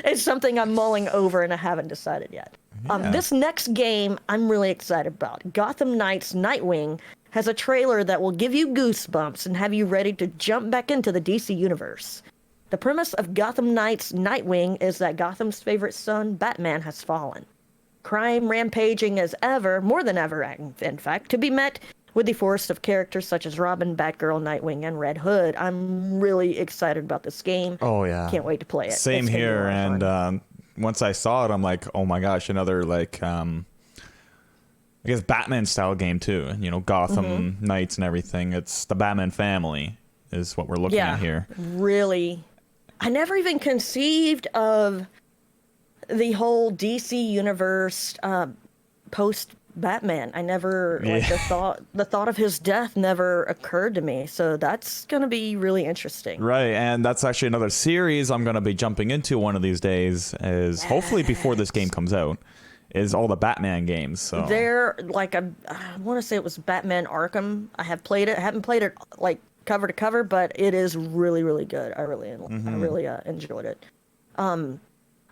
it's something I'm mulling over and I haven't decided yet. Yeah. This next game I'm really excited about. Gotham Knights Nightwing has a trailer that will give you goosebumps and have you ready to jump back into the DC universe. The premise of Gotham Knights Nightwing is that Gotham's favorite son, Batman, has fallen. Crime rampaging as ever, more than ever, in fact, to be met with the force of characters such as Robin, Batgirl, Nightwing, and Red Hood. I'm really excited about this game. Oh yeah. Can't wait to play it. Same It's gonna be a here. lot of fun. And once I saw it, I'm like, oh my gosh, another like I guess Batman style game too. You know, Gotham Knights and everything. It's the Batman family is what we're looking at here. Really. I never even conceived of the whole DC universe post Batman. I never like the thought of his death never occurred to me. So that's gonna be really interesting. Right, and that's actually another series I'm going to be jumping into one of these days. Is hopefully before this game comes out, is all the Batman games. So They're like I want to say it was Batman Arkham. I have played it. I haven't played it like cover to cover, but it is really really good. I really enjoyed it.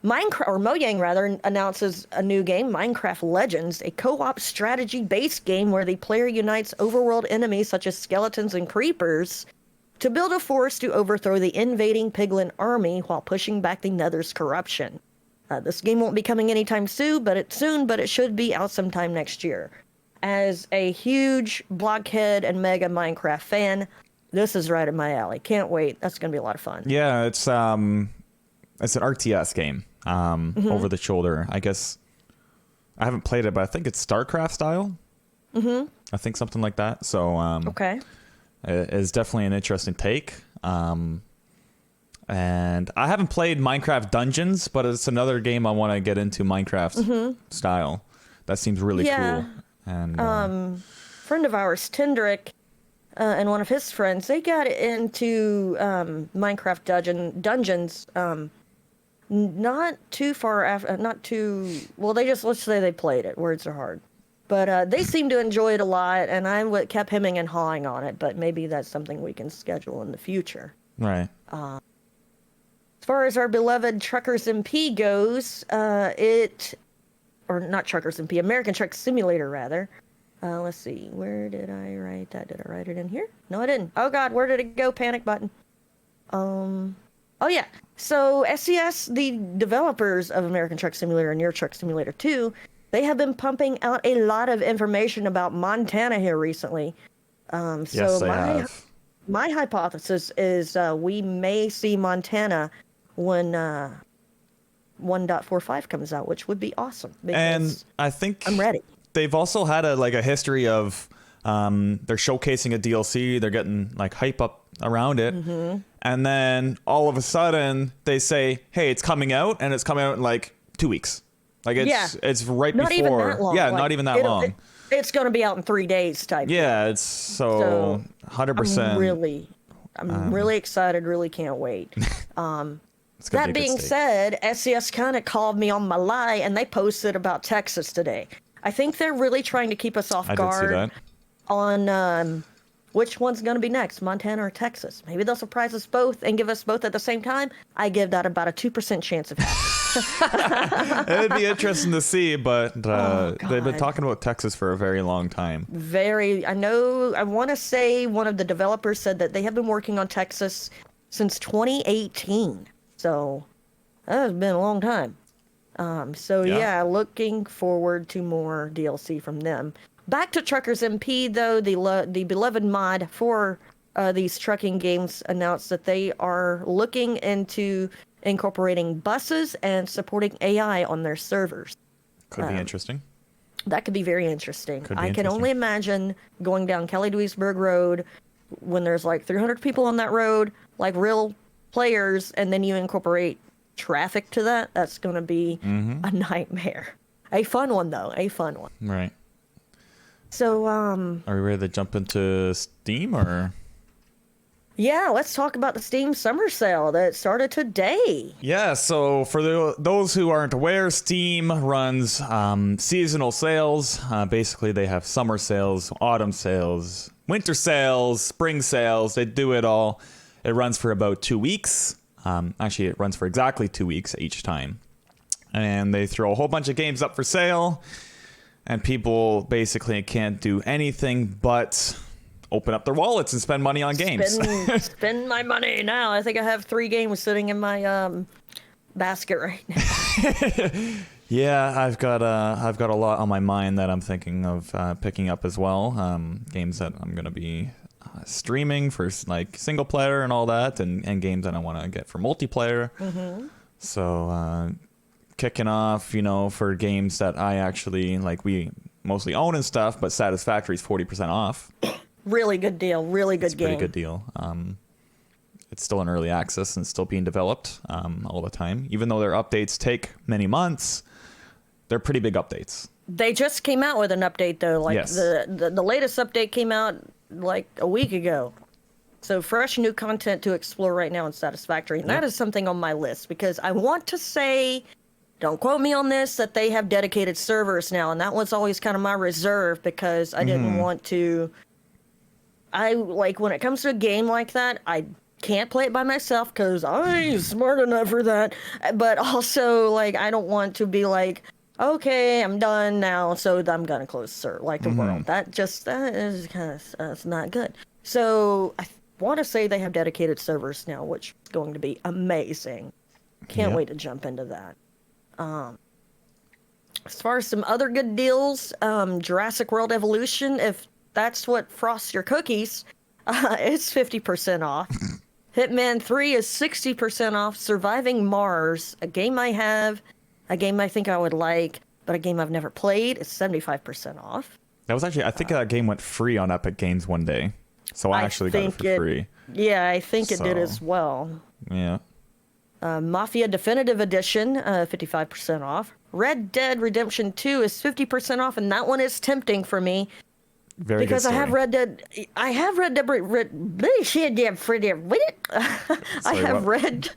Minecraft, or Mojang rather, announces a new game, Minecraft Legends, a co-op strategy-based game where the player unites overworld enemies such as skeletons and creepers to build a force to overthrow the invading piglin army while pushing back the Nether's corruption. This game won't be coming anytime soon, but it should be out sometime next year. As a huge Blockhead and Mega Minecraft fan, this is right in my alley. Can't wait. That's going to be a lot of fun. yeah, it's an RTS game, over the shoulder. I guess I haven't played it, but I think it's StarCraft style. I think something like that. So Okay. it is definitely an interesting take. And I haven't played Minecraft Dungeons, but it's another game I want to get into Minecraft style. That seems really cool. And Friend of ours, Tendrick, and one of his friends, they got into Minecraft Dungeons. Not too far after, not too well. Let's say they played it. Words are hard, but they seem to enjoy it a lot, and I kept hemming and hawing on it. But maybe that's something we can schedule in the future. right. As far as our beloved Truckers MP goes, or not Truckers MP, American Truck Simulator rather. Let's see, where did I write that? Did I write it in here? No, I didn't. Oh God, where did it go? Panic button. Oh yeah. So SCS, the developers of American Truck Simulator and Euro Truck Simulator 2, they have been pumping out a lot of information about Montana here recently. Yes, So they have. my hypothesis is we may see Montana when 1.45 comes out, which would be awesome. And Because I think I'm ready. they've also had a history of they're showcasing a DLC. They're getting like hype up around it. And then all of a sudden they say, hey, it's coming out, and it's coming out in like 2 weeks. Like it's right Not before. even that long. Yeah, Like, not even that long. It's going to be out in 3 days type. Yeah, it's so 100%. I'm really excited. Really can't wait. It's gonna That be a good being state. said, SCS kind of called me on my lie, and they posted about Texas today. I think they're really trying to keep us off I did see guard that. on which one's going to be next, Montana or Texas. Maybe they'll surprise us both and give us both at the same time. I give that about a 2% chance of happening. It'd be interesting to see, but they've been God. talking about Texas for a very long time. I want to say one of the developers said that they have been working on Texas since 2018. So that has been a long time. Yeah, looking forward to more DLC from them. Back to Truckers MP, though, the beloved mod for these trucking games announced that they are looking into incorporating buses and supporting AI on their servers. Could be interesting. That could be very interesting. Could be I can interesting. only imagine going down Kelly Duisburg Road when there's like 300 people on that road, like real players, and then you incorporate traffic to that. That's going to be a nightmare. A fun one, though. A fun one. Right. So, Are we ready to jump into Steam or? yeah, let's talk about the Steam Summer Sale that started today. Yeah, so for those who aren't aware, Steam runs seasonal sales. Basically, they have summer sales, autumn sales, winter sales, spring sales. They do it all. It runs for about 2 weeks. Actually, it runs for exactly 2 weeks each time. And they throw a whole bunch of games up for sale. And people basically can't do anything but open up their wallets and spend money on games. Spend my money now. I think I have 3 games sitting in my basket right now. Yeah, I've got a lot on my mind that I'm thinking of picking up as well. Games that I'm gonna be streaming for like single player and all that, and games that I want to get for multiplayer. So kicking off, for games that I actually like, we mostly own and stuff, but Satisfactory is 40% off. Really good deal. Really good game. Pretty good deal. It's still in early access and still being developed all the time. Even though their updates take many months, they're pretty big updates. They just came out with an update though. Like Yes. the latest update came out like a week ago. So fresh new content to explore right now in Satisfactory. And that is something on my list because I want to say, don't quote me on this, that they have dedicated servers now. And that was always kind of my reserve because I didn't want to. I like when it comes to a game like that, I can't play it by myself because I ain't smart enough for that. But also, like, I don't want to be like, okay, I'm done now, so I'm gonna close the world. That is kind of that's not good. So I want to say they have dedicated servers now, which is going to be amazing. Can't wait to jump into that. As far as some other good deals, Jurassic World Evolution, if that's what frosts your cookies, it's 50% off. Hitman 3 is 60% off. Surviving Mars, a game I have, a game I think I would like, but a game I've never played, is 75% off. That was actually, I think that game went free on Epic Games one day. So I actually got it for free. Yeah, I think it did as well. Yeah. Mafia Definitive Edition, 55% off. Red Dead Redemption 2 is 50% off, and that one is tempting for me. Very because good story. I have Red Dead. I have Red Dead. I have Red.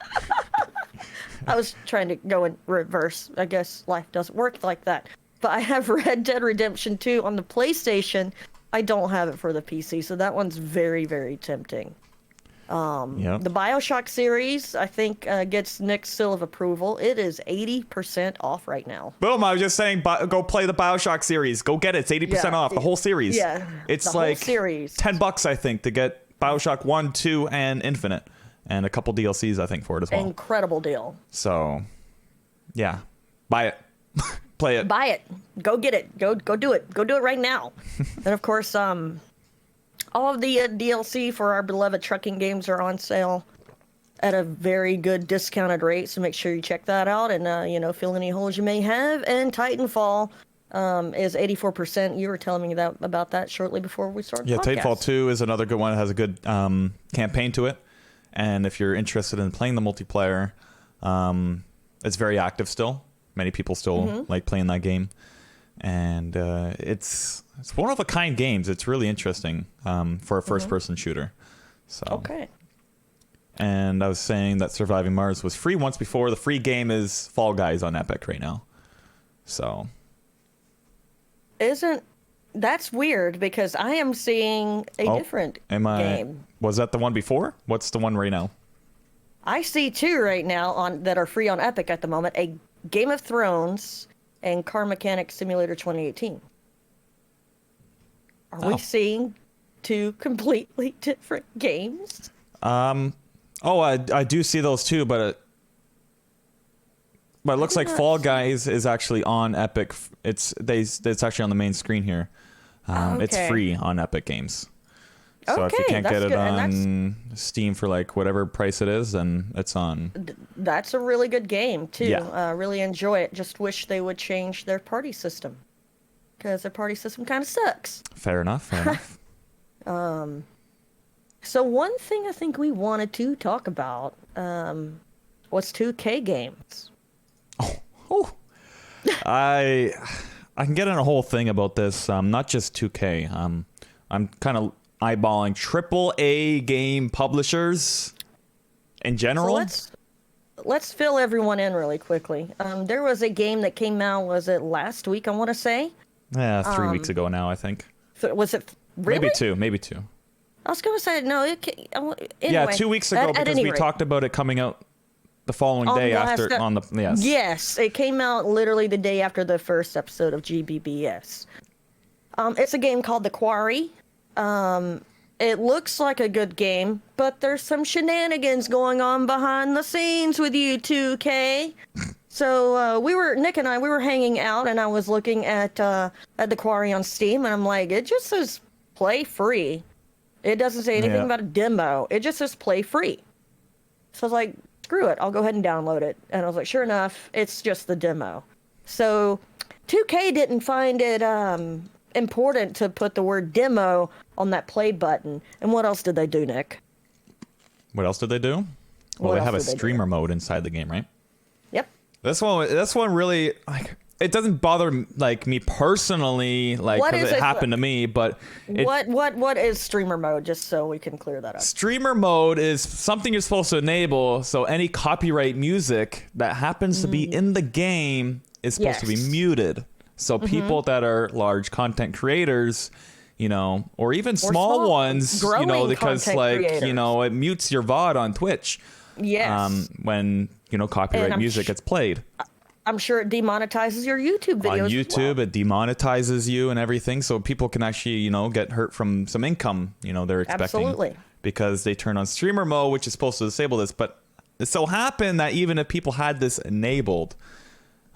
I was trying to go in reverse. I guess life doesn't work like that. But I have Red Dead Redemption 2 on the PlayStation. I don't have it for the PC, so that one's very, very tempting. The BioShock series, I think, gets Nick's seal of approval. It is 80% off right now. Boom, I was just saying, go play the BioShock series. Go get it. It's 80% off, the whole series. Yeah, it's the like whole series. $10, I think, to get BioShock 1, 2, and Infinite. And a couple DLCs, I think, for it as well. Incredible deal. So, yeah. Buy it. Play it. Buy it. Go get it. Go do it. Go do it right now. And of course, all of the DLC for our beloved trucking games are on sale at a very good discounted rate. So make sure you check that out and, fill any holes you may have. And Titanfall is 84%. You were telling me about that shortly before we started the podcast. Titanfall 2 is another good one. It has a good campaign to it. And if you're interested in playing the multiplayer, it's very active still. Many people still like playing that game. And it's one of a kind games. It's really interesting for a first person shooter. So okay. And I was saying that Surviving Mars was free once before. The free game is Fall Guys on Epic right now. So that's weird because I am seeing a different game. Was that the one before? What's the one right now? I see 2 right now that are free on Epic at the moment. A Game of Thrones and Car Mechanic Simulator 2018. Are we seeing 2 completely different games? I do see those too, but it looks like Fall Guys is actually on Epic. It's actually on the main screen here. It's free on Epic Games. So if you Okay, can't that's get it good, and on Steam for like whatever price it is, then it's on. that's a really good game too. Yeah. Really enjoy it. Just wish they would change their party system because their party system kind of sucks. Fair enough. Fair enough. So one thing I think we wanted to talk about was 2K games. Oh, I can get in a whole thing about this. Not just 2K. I'm kind of eyeballing AAA game publishers in general. So let's fill everyone in really quickly. There was a game that came out. Was it last week? I want to say. Yeah, 3 weeks ago now, I think. Was it really? Maybe two. I was gonna say no. Anyway, Yeah, 2 weeks ago because we talked about it coming out the following day after on the yes. Yes, it came out literally the day after the first episode of GBBS. It's a game called The Quarry. It looks like a good game, but there's some shenanigans going on behind the scenes with you 2K. So Nick and I were hanging out, and I was looking at The Quarry on Steam, and I'm like, it just says play free. It doesn't say anything about a demo. It just says play free. So I was like, screw it, I'll go ahead and download it. And I was like, sure enough, it's just the demo. So 2K didn't find it important to put the word demo on that play button. And what else did they do, Nick? What else did they do? Well, they have a streamer mode inside the game, right? Yep. This one really, like, it doesn't bother like me personally, like, because it happened to me. But what is streamer mode? Just so we can clear that up. Streamer mode is something you're supposed to enable. So any copyright music that happens to be in the game is supposed to be muted. So people that are large content creators, you know, or even small ones, you know, because like creators. You know, it mutes your VOD on Twitch. Yes. When you know copyright music gets played. I'm sure it demonetizes your YouTube videos. On YouTube, it demonetizes you and everything, so people can actually, you know, get hurt from some income, you know, they're expecting. Absolutely. Because they turn on streamer mode, which is supposed to disable this. But it so happened that even if people had this enabled,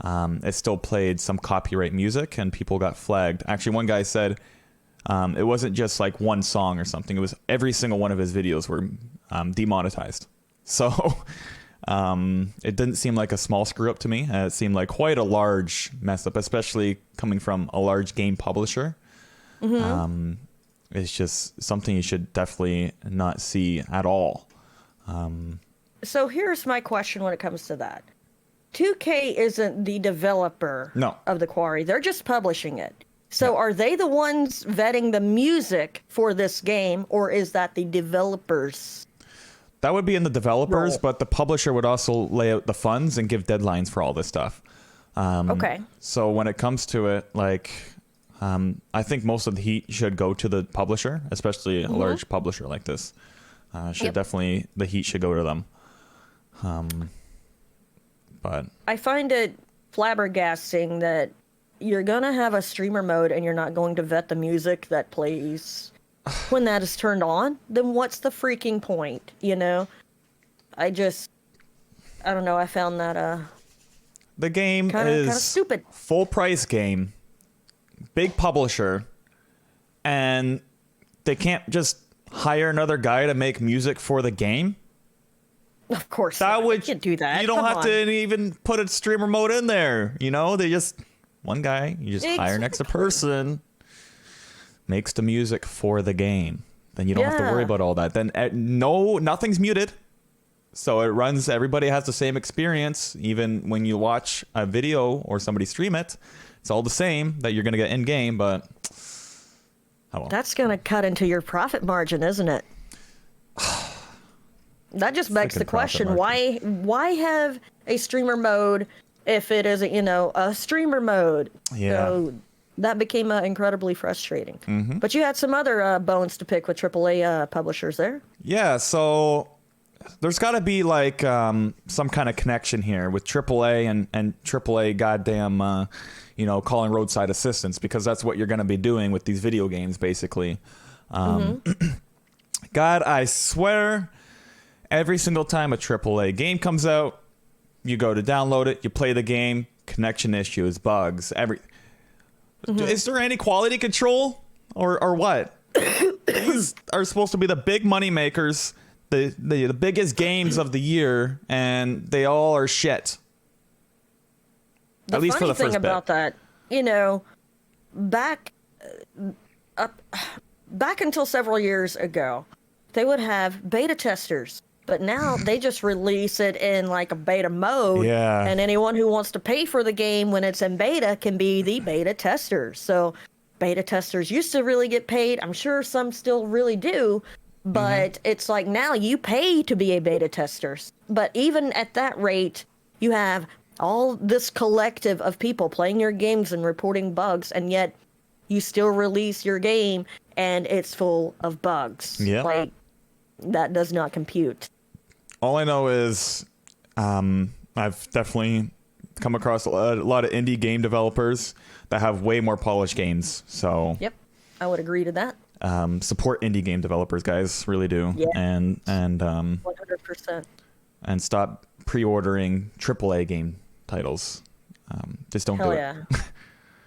it still played some copyright music and people got flagged. Actually, one guy said it wasn't just like one song or something. It was every single one of his videos were demonetized. So... it didn't seem like a small screw up to me. It seemed like quite a large mess up, especially coming from a large game publisher. It's just something you should definitely not see at all. So here's my question when it comes to that. 2K isn't the developer of The Quarry. They're just publishing it. So are they the ones vetting the music for this game, or is that the developers? That would be in the developers, but the publisher would also lay out the funds and give deadlines for all this stuff. Okay. So when it comes to it, like, I think most of the heat should go to the publisher, especially a large publisher like this. Definitely, the heat should go to them. But I find it flabbergasting that you're going to have a streamer mode and you're not going to vet the music that plays when that is turned on. Then what's the freaking point, you know? I don't know, I found that the game is stupid. Full price game, big publisher, and they can't just hire another guy to make music for the game. Of course, you can't do that. You don't have to even put a streamer mode in there. You know, they just one guy. You just hire an extra person, makes the music for the game. Then you don't have to worry about all that. Then nothing's muted, so it runs. Everybody has the same experience, even when you watch a video or somebody stream it. It's all the same that you're gonna get in game, but that's gonna cut into your profit margin, isn't it? That just begs the question, why have a streamer mode if it isn't, you know, a streamer mode? Yeah. So that became incredibly frustrating. But you had some other bones to pick with AAA publishers there. Yeah, so there's got to be like some kind of connection here with AAA and AAA goddamn, you know, calling roadside assistance, because that's what you're going to be doing with these video games, basically. God, I swear... Every single time a AAA game comes out, you go to download it, you play the game, connection issues, bugs, Is there any quality control or what? these are supposed to be the big money makers, the biggest games of the year, and they all are shit. The At least for the funny first thing bit. about that, back until several years ago, they would have beta testers, but now they just release it in like a beta mode. Yeah. And anyone who wants to pay for the game when it's in beta can be the beta testers. So beta testers used to really get paid. I'm sure some still really do, but it's like now you pay to be a beta tester. But even at that rate, you have all this collective of people playing your games and reporting bugs, and yet you still release your game and it's full of bugs. Yep. Like, that does not compute. All I know is I've definitely come across a lot of indie game developers that have way more polished games. So Yep, I would agree to that. support indie game developers, guys. Really do. Yeah. And 100%. and stop pre-ordering AAA game titles. Just don't Hell do it. yeah.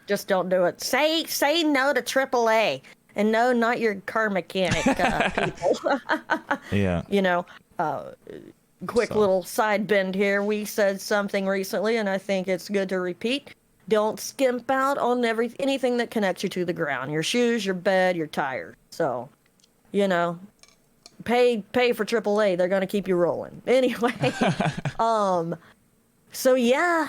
Just don't do it. Say no to AAA. And no, not your car mechanic people. Yeah. Quick So. little side bend here. We said something recently, and I think it's good to repeat. Don't skimp out on anything that connects you to the ground. Your shoes, your bed, your tires. So, pay for AAA. They're gonna keep you rolling. Anyway, so yeah,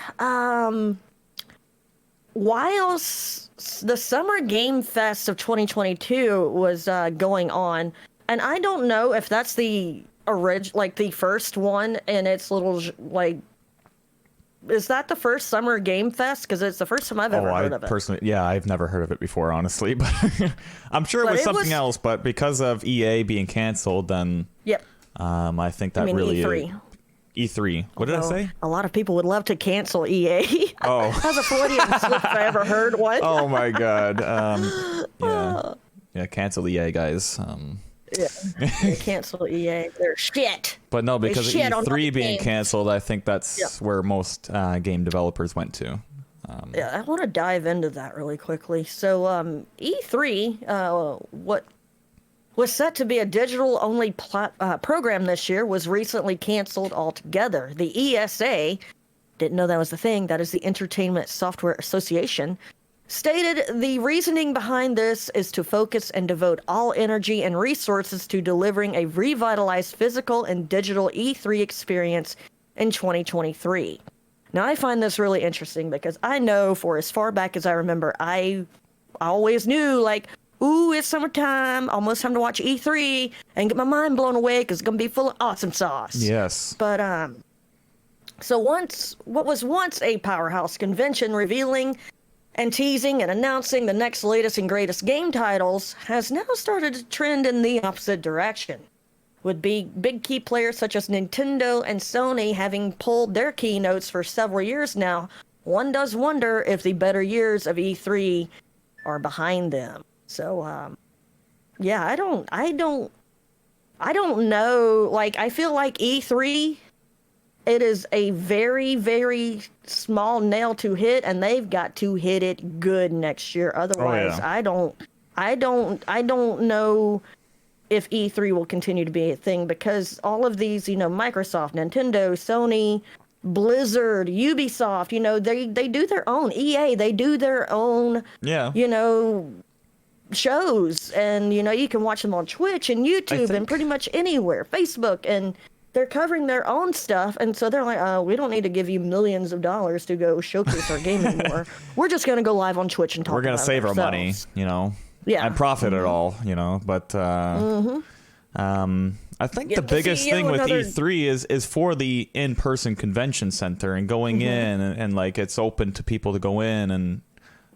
whilst the Summer Game Fest of 2022 was going on, and I don't know if that's the the first one in its little is that the first Summer Game Fest? Because it's the first time I've ever heard of it. Personally, yeah, I've never heard of it before, honestly, but I'm sure it was something else. But because of EA being canceled, then Yep. I think that E3. really E3. What did I say? A lot of people would love to cancel EA. Oh. That's a Freudian slip if I ever heard one. Oh my God. Yeah. Cancel EA, guys. Yeah. They cancel EA. They're shit. But no, because of shit on E3 other being games. canceled, I think that's Yep. where most game developers went to. Yeah, I want to dive into that really quickly. So, E3, what was set to be a digital-only program this year, was recently canceled altogether. The ESA, didn't know that was the thing, that is the Entertainment Software Association, stated the reasoning behind this is to focus and devote all energy and resources to delivering a revitalized physical and digital E3 experience in 2023. Now, I find this really interesting because I know for as far back as I remember, I always knew, ooh, it's summertime, almost time to watch E3 and get my mind blown away because it's going to be full of awesome sauce. Yes. But, so what was once a powerhouse convention revealing and teasing and announcing the next latest and greatest game titles has now started to trend in the opposite direction, with big key players such as Nintendo and Sony having pulled their keynotes for several years now. One does wonder if the better years of E3 are behind them. So, yeah, I don't know. I feel like E3, it is a very, very small nail to hit, and they've got to hit it good next year. Otherwise, I don't know if E3 will continue to be a thing, because all of these, Microsoft, Nintendo, Sony, Blizzard, Ubisoft, they do their own. EA, they do their own, shows, and you can watch them on Twitch and YouTube and pretty much anywhere, Facebook, and they're covering their own stuff, and so they're like, we don't need to give you millions of dollars to go showcase our game anymore. We're just gonna go live on Twitch and talk. We're gonna about save it our money, ourselves. Yeah. and profit it all, but I think the biggest CEO thing with another- E3 is for the in-person convention center and going in and it's open to people to go in and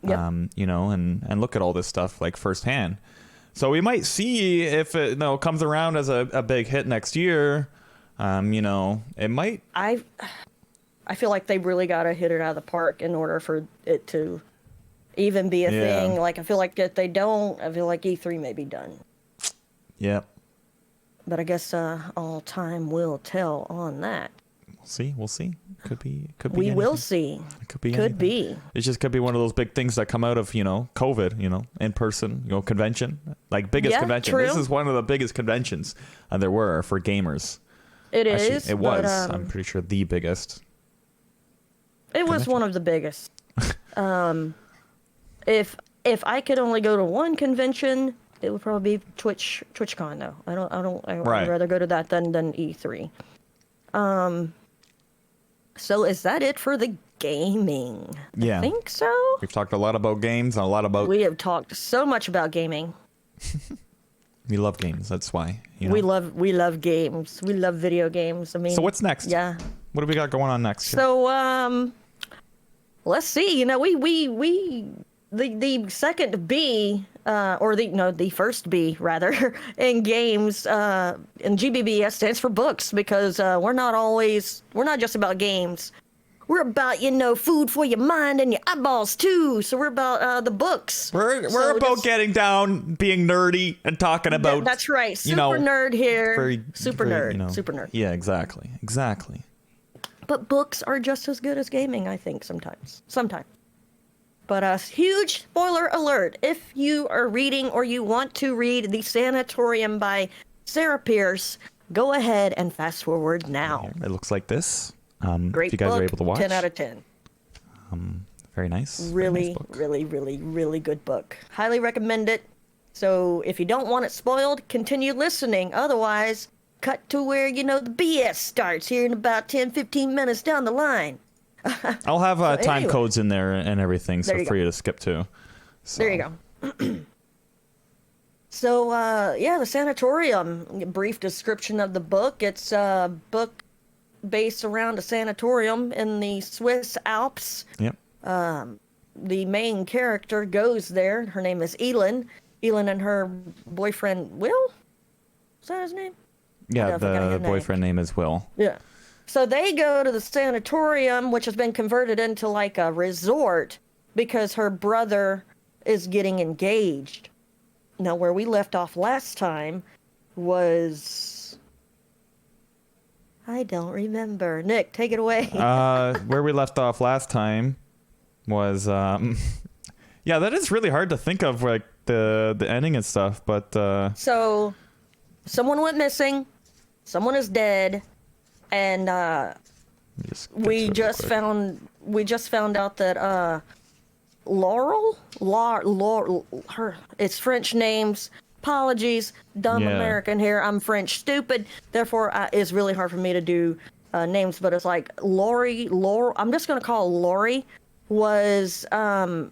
and look at all this stuff firsthand. So we might see if it comes around as a big hit next year. It might. I feel like they really got to hit it out of the park in order for it to even be a thing. I feel like if they don't, I feel like E3 may be done. Yep. But I guess all time will tell on that. We'll see. Could be We anything. will see. It could be Could anything. be. It just could be one of those big things that come out of, COVID, in person, convention, like biggest Yeah, convention. true. This is one of the biggest conventions there were for gamers. It Actually, is. it was. But, I'm pretty sure the biggest. it was one of the biggest. If I could only go to one convention, it would probably be TwitchCon though. I'd rather go to that than E3. So is that it for the gaming? Yeah. I think so. We've talked a lot about games and a lot about. We have talked so much about gaming. We love games. That's why. We love games. We love video games. I mean. So what's next? Yeah. What do we got going on next? So let's see. The second B, the first B rather, in games, in GBBS stands for books, because we're not just about games. We're about, food for your mind and your eyeballs too. So we're about the books. We're about getting down, being nerdy, and talking about. That's right. Super nerd here. Super nerd. Super nerd. Yeah, exactly. But books are just as good as gaming, I think, sometimes. But a huge spoiler alert. If you are reading or you want to read The Sanatorium by Sarah Pierce, go ahead and fast forward now. It looks like this. Great if you guys book, are able to watch. 10 out of 10. Very nice. Really, very nice book. really, really, really good book. Highly recommend it. So if you don't want it spoiled, continue listening. Otherwise, cut to where, the BS starts here in about 10, 15 minutes down the line. I'll have time anyway. codes in there and everything, so There you for go. you to skip to. So. There you go. So, the Sanatorium, brief description of the book. It's a book based around a sanatorium in the Swiss Alps. Yep. The main character goes there. Her name is Elin. Elin and her boyfriend, Will? Is that his name? Yeah, I forgot the his name. boyfriend name is Will. Yeah. So they go to the sanatorium, which has been converted into like a resort, because her brother is getting engaged. Now, where we left off last time was... I don't remember. Nick, take it away. Where we left off last time was yeah, that is really hard to think of, like the ending and stuff, but So, someone went missing, someone is dead, and we just found out that Laurel, it's French names. Apologies, dumb American here. I'm French stupid. Therefore, it's really hard for me to do names. But it's like Laurel. I'm just gonna call Lori. Was the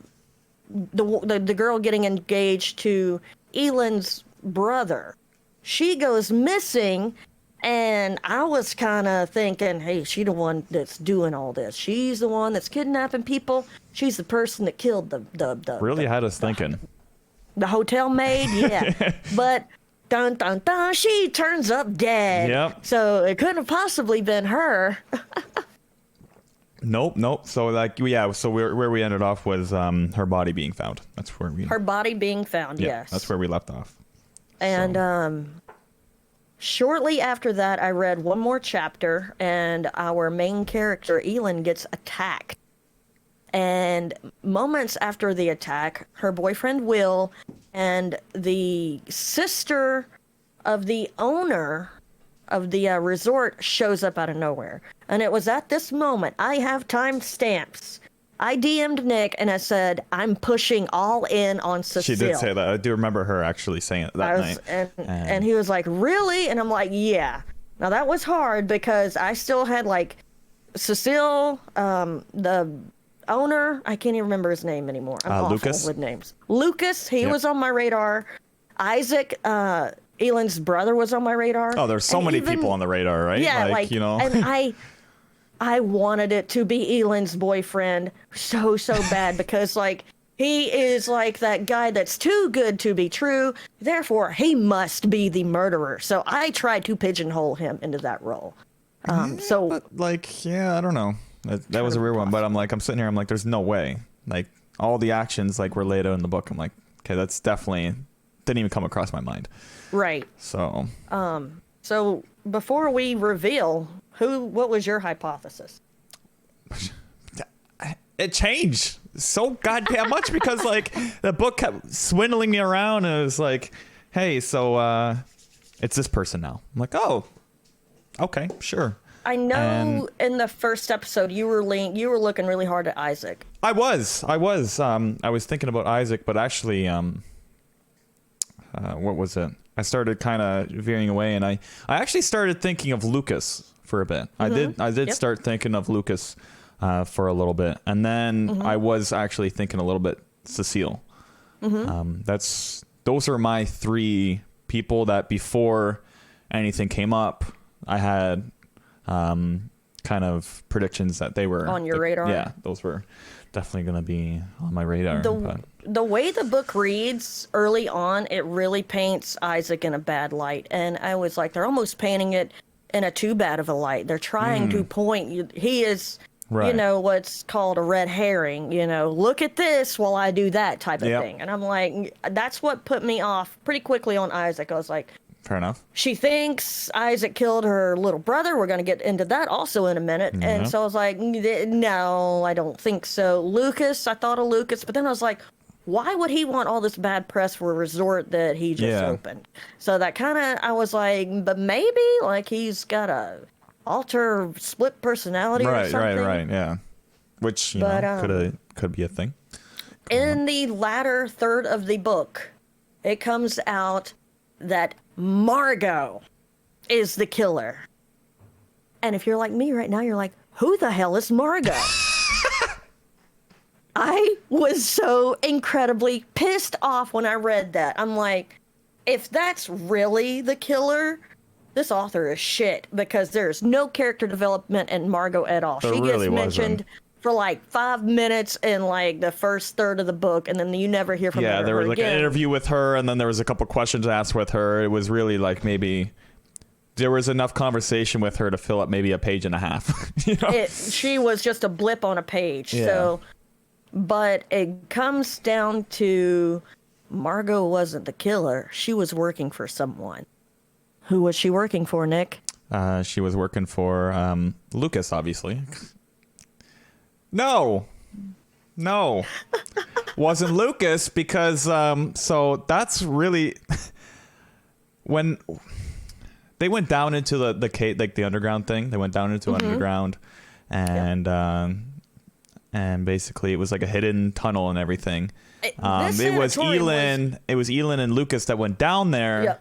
girl getting engaged to Elin's brother? She goes missing. And I was kind of thinking, hey, she's the one that's doing all this. She's the one that's kidnapping people. She's the person that killed the really had us thinking. The hotel maid, yeah. But dun dun dun, she turns up dead. Yep. So it couldn't have possibly been her. Nope. So where we ended off was her body being found. That's where we. Her body being found. Yeah, Yes. that's where we left off. And shortly after that, I read one more chapter, and our main character, Elin, gets attacked. And moments after the attack, her boyfriend, Will, and the sister of the owner of the resort shows up out of nowhere. And it was at this moment, I have timestamps. I DM'd Nick, and I said, I'm pushing all in on Cecile. She did say that. I do remember her actually saying it that night. And he was like, really? And I'm like, yeah. Now that was hard because I still had like Cecile, the owner, I can't even remember his name anymore. I'm awful Lucas? with names. Lucas, he was on my radar. Isaac, Elin's brother, was on my radar. Oh, there's so many people on the radar, right? Yeah, And I wanted it to be Elin's boyfriend so bad because he is like that guy that's too good to be true. Therefore, he must be the murderer. So I tried to pigeonhole him into that role. I don't know. That was a weird one, but I'm sitting here, I'm like, there's no way. Like all the actions were laid out in the book. I'm like, okay, that's definitely didn't even come across my mind. Right. So. So before we reveal what was your hypothesis? It changed so goddamn much because like the book kept swindling me around, and it was like, hey, so it's this person now. I'm like, oh, okay, sure. I know in the first episode you were looking really hard at Isaac. I was thinking about Isaac, but actually what was it? I started kind of veering away, and I actually started thinking of Lucas for a bit. I did start thinking of Lucas for a little bit, and then I was actually thinking a little bit Cecile. Those are my three people that before anything came up, I had kind of predictions that they were on your radar. Yeah, those were definitely going to be on my radar. The way the book reads early on, it really paints Isaac in a bad light, and I was like, they're almost painting it in a too bad of a light. They're trying to point. He is, you know, what's called a red herring. You know, look at this while I do that type of thing. And I'm like, that's what put me off pretty quickly on Isaac. I was like, fair enough. She thinks Isaac killed her little brother. We're going to get into that also in a minute. And so I was like, no, I don't think so. Lucas, I thought of Lucas, but then I was like, why would he want all this bad press for a resort that he just opened? So that kind of, I was like, but maybe like he's got a alter split personality or something. Right, yeah. Which, you know, could be a thing. In the latter third of the book, it comes out that Margot is the killer. And if you're like me right now, you're like, who the hell is Margot? I was so incredibly pissed off when I read that. I'm like, if that's really the killer, this author is shit, because there's no character development in Margot at all. She really gets mentioned for like 5 minutes in like the first third of the book, and then you never hear from her. Yeah, there was like an interview with her, and then there was a couple questions asked with her. It was really like maybe there was enough conversation with her to fill up maybe a page and a half. You know? She was just a blip on a page. Yeah. So, but it comes down to Margot wasn't the killer. She was working for someone. Who was she working for, Nick? She was working for Lucas, obviously. No, wasn't Lucas, because so that's really when they went down into the cave, like the underground thing. They went down into underground, and basically it was like a hidden tunnel and everything. It was Elin. It was Elin and Lucas that went down there,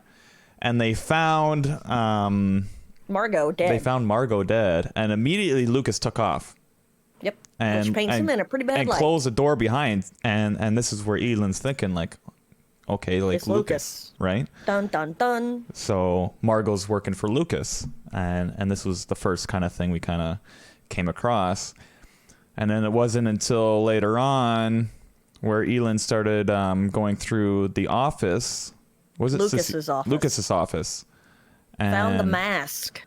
and they found Margot dead. They found Margot dead, and immediately Lucas took off. Yep. Which paints him in a pretty bad light. And closed the door behind, and this is where Elin's thinking, like, okay, like, it's Lucas, right? Dun, dun, dun. So Margot's working for Lucas, and this was the first kind of thing we kind of came across. And then it wasn't until later on where Elin started going through the office. Was it Lucas's office? Lucas's office. And found the mask.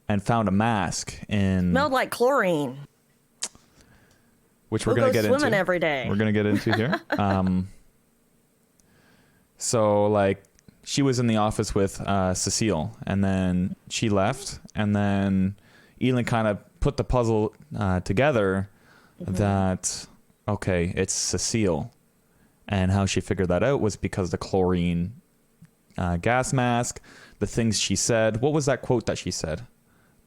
And found a mask in... Smelled like chlorine. Which we're going to get into. Swimming every day. We're going to get into here. So, like, she was in the office with Cecile, and then she left, and then Elin kind of put the puzzle together that, okay, it's Cecile. And how she figured that out was because the chlorine gas mask, the things she said. What was that quote that she said?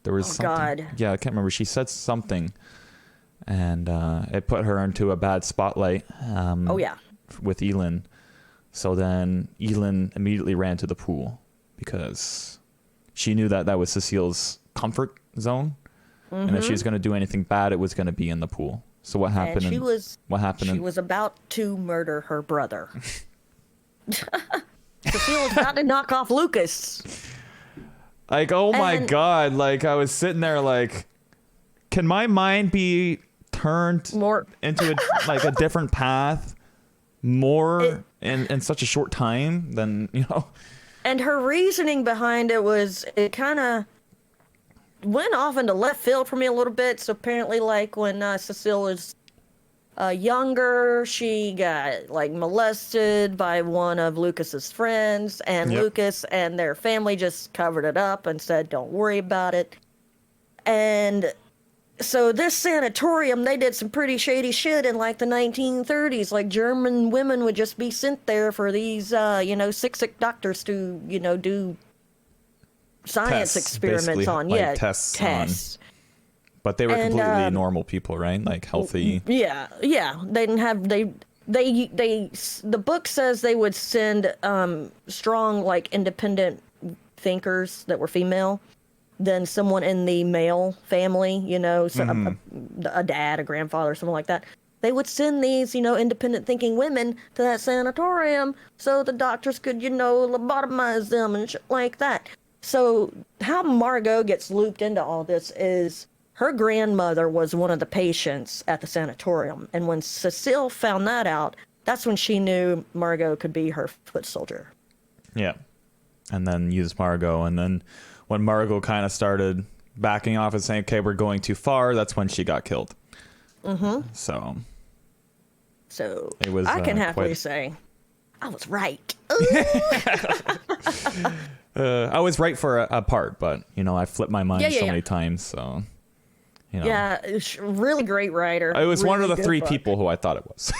There was something. God. Yeah, I can't remember. She said something. And it put her into a bad spotlight. With Elin. So then Elin immediately ran to the pool because she knew that was Cecile's comfort zone, and if she was going to do anything bad, it was going to be in the pool. So what happened? She was about to murder her brother. Cecile was about to knock off Lucas. Like, oh my God! Like, I was sitting there like, can my mind be turned into a different path in such a short time than, you know? And her reasoning behind it was, it kind of went off into left field for me a little bit. So apparently, like, when Cecile was younger, she got like molested by one of Lucas's friends, and Yep. Lucas and their family just covered it up and said, "Don't worry about it." And so this sanatorium, they did some pretty shady shit in like the 1930s. Like German women would just be sent there for these, sick doctors to, do science Tests, experiments basically, on. like Yeah, tests tests. But they were And, completely normal people, right? Like healthy. Yeah. They didn't have the book says they would send strong, like, independent thinkers that were female than someone in the male family, a dad, a grandfather, something like that. They would send these, independent thinking women to that sanatorium so the doctors could, lobotomize them and shit like that. So how Margot gets looped into all this is her grandmother was one of the patients at the sanatorium. And when Cecile found that out, that's when she knew Margot could be her foot soldier. Yeah. And then used Margot. And then when Margot kind of started backing off and saying, okay, we're going too far, that's when she got killed. Mm-hmm. So it was, I can happily quite... say I was right. I was right for a part, but, I flipped my mind so yeah. many times. So, Yeah, really great writer. I was really one of the good 3 book. people who I thought it was.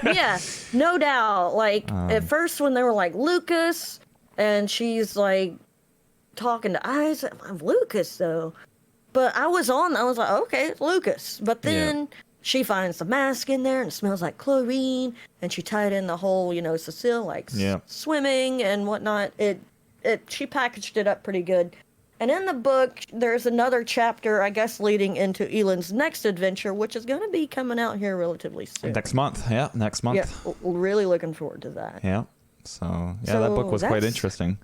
Yeah, no doubt. Like, at first when they were like, Lucas, and she's like talking to Isaac, Lucas, though. But I was like, okay, it's Lucas. But then she finds the mask in there and it smells like chlorine, and she tied in the whole, Cecile, like, swimming and whatnot. She packaged it up pretty good. And in the book, there's another chapter, I guess, leading into Elend's next adventure, which is going to be coming out here relatively soon. Next month. Yeah, next month. Yeah, really looking forward to that. Yeah. So, that book was quite interesting.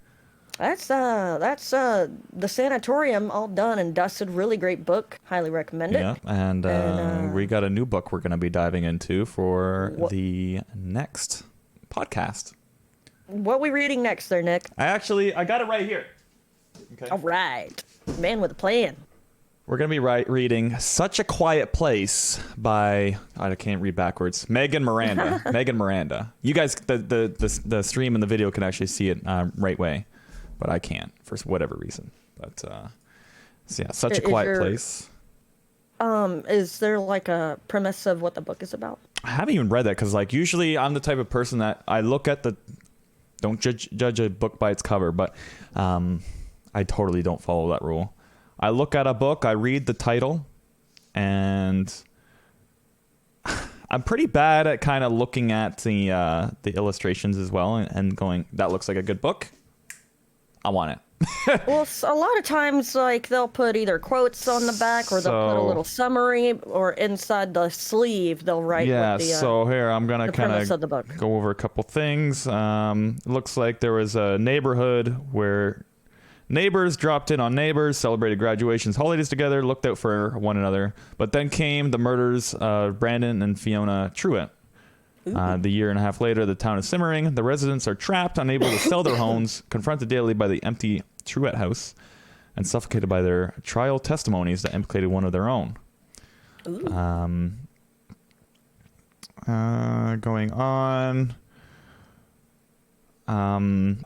That's the Sanatorium all done and dusted. Really great book. Highly recommend it. Yeah, and we got a new book we're going to be diving into for the next podcast. What are we reading next there, Nick? I got it right here. Okay. All right. Man with a plan. We're going to be reading Such a Quiet Place by, I can't read backwards, Megan Miranda. Megan Miranda. You guys, the stream and the video can actually see it right way, but I can't for whatever reason. But, Such a Quiet Place. Is there like a premise of what the book is about? I haven't even read that because, like, usually I'm the type of person that I look at don't judge a book by its cover, but I totally don't follow that rule. I look at a book, I read the title, and I'm pretty bad at kind of looking at the illustrations as well and going, that looks like a good book. I want it. Well, a lot of times, like, they'll put either quotes on the back or they'll put a little summary, or inside the sleeve they'll write what the, so here I'm going to kind of go over a couple things. It looks like there was a neighborhood where neighbors dropped in on neighbors, celebrated graduations, holidays together, looked out for one another. But then came the murders of Brandon and Fiona Truitt. The year and a half later, the town is simmering. The residents are trapped, unable to sell their homes, confronted daily by the empty Truitt house, and suffocated by their trial testimonies that implicated one of their own. Going on.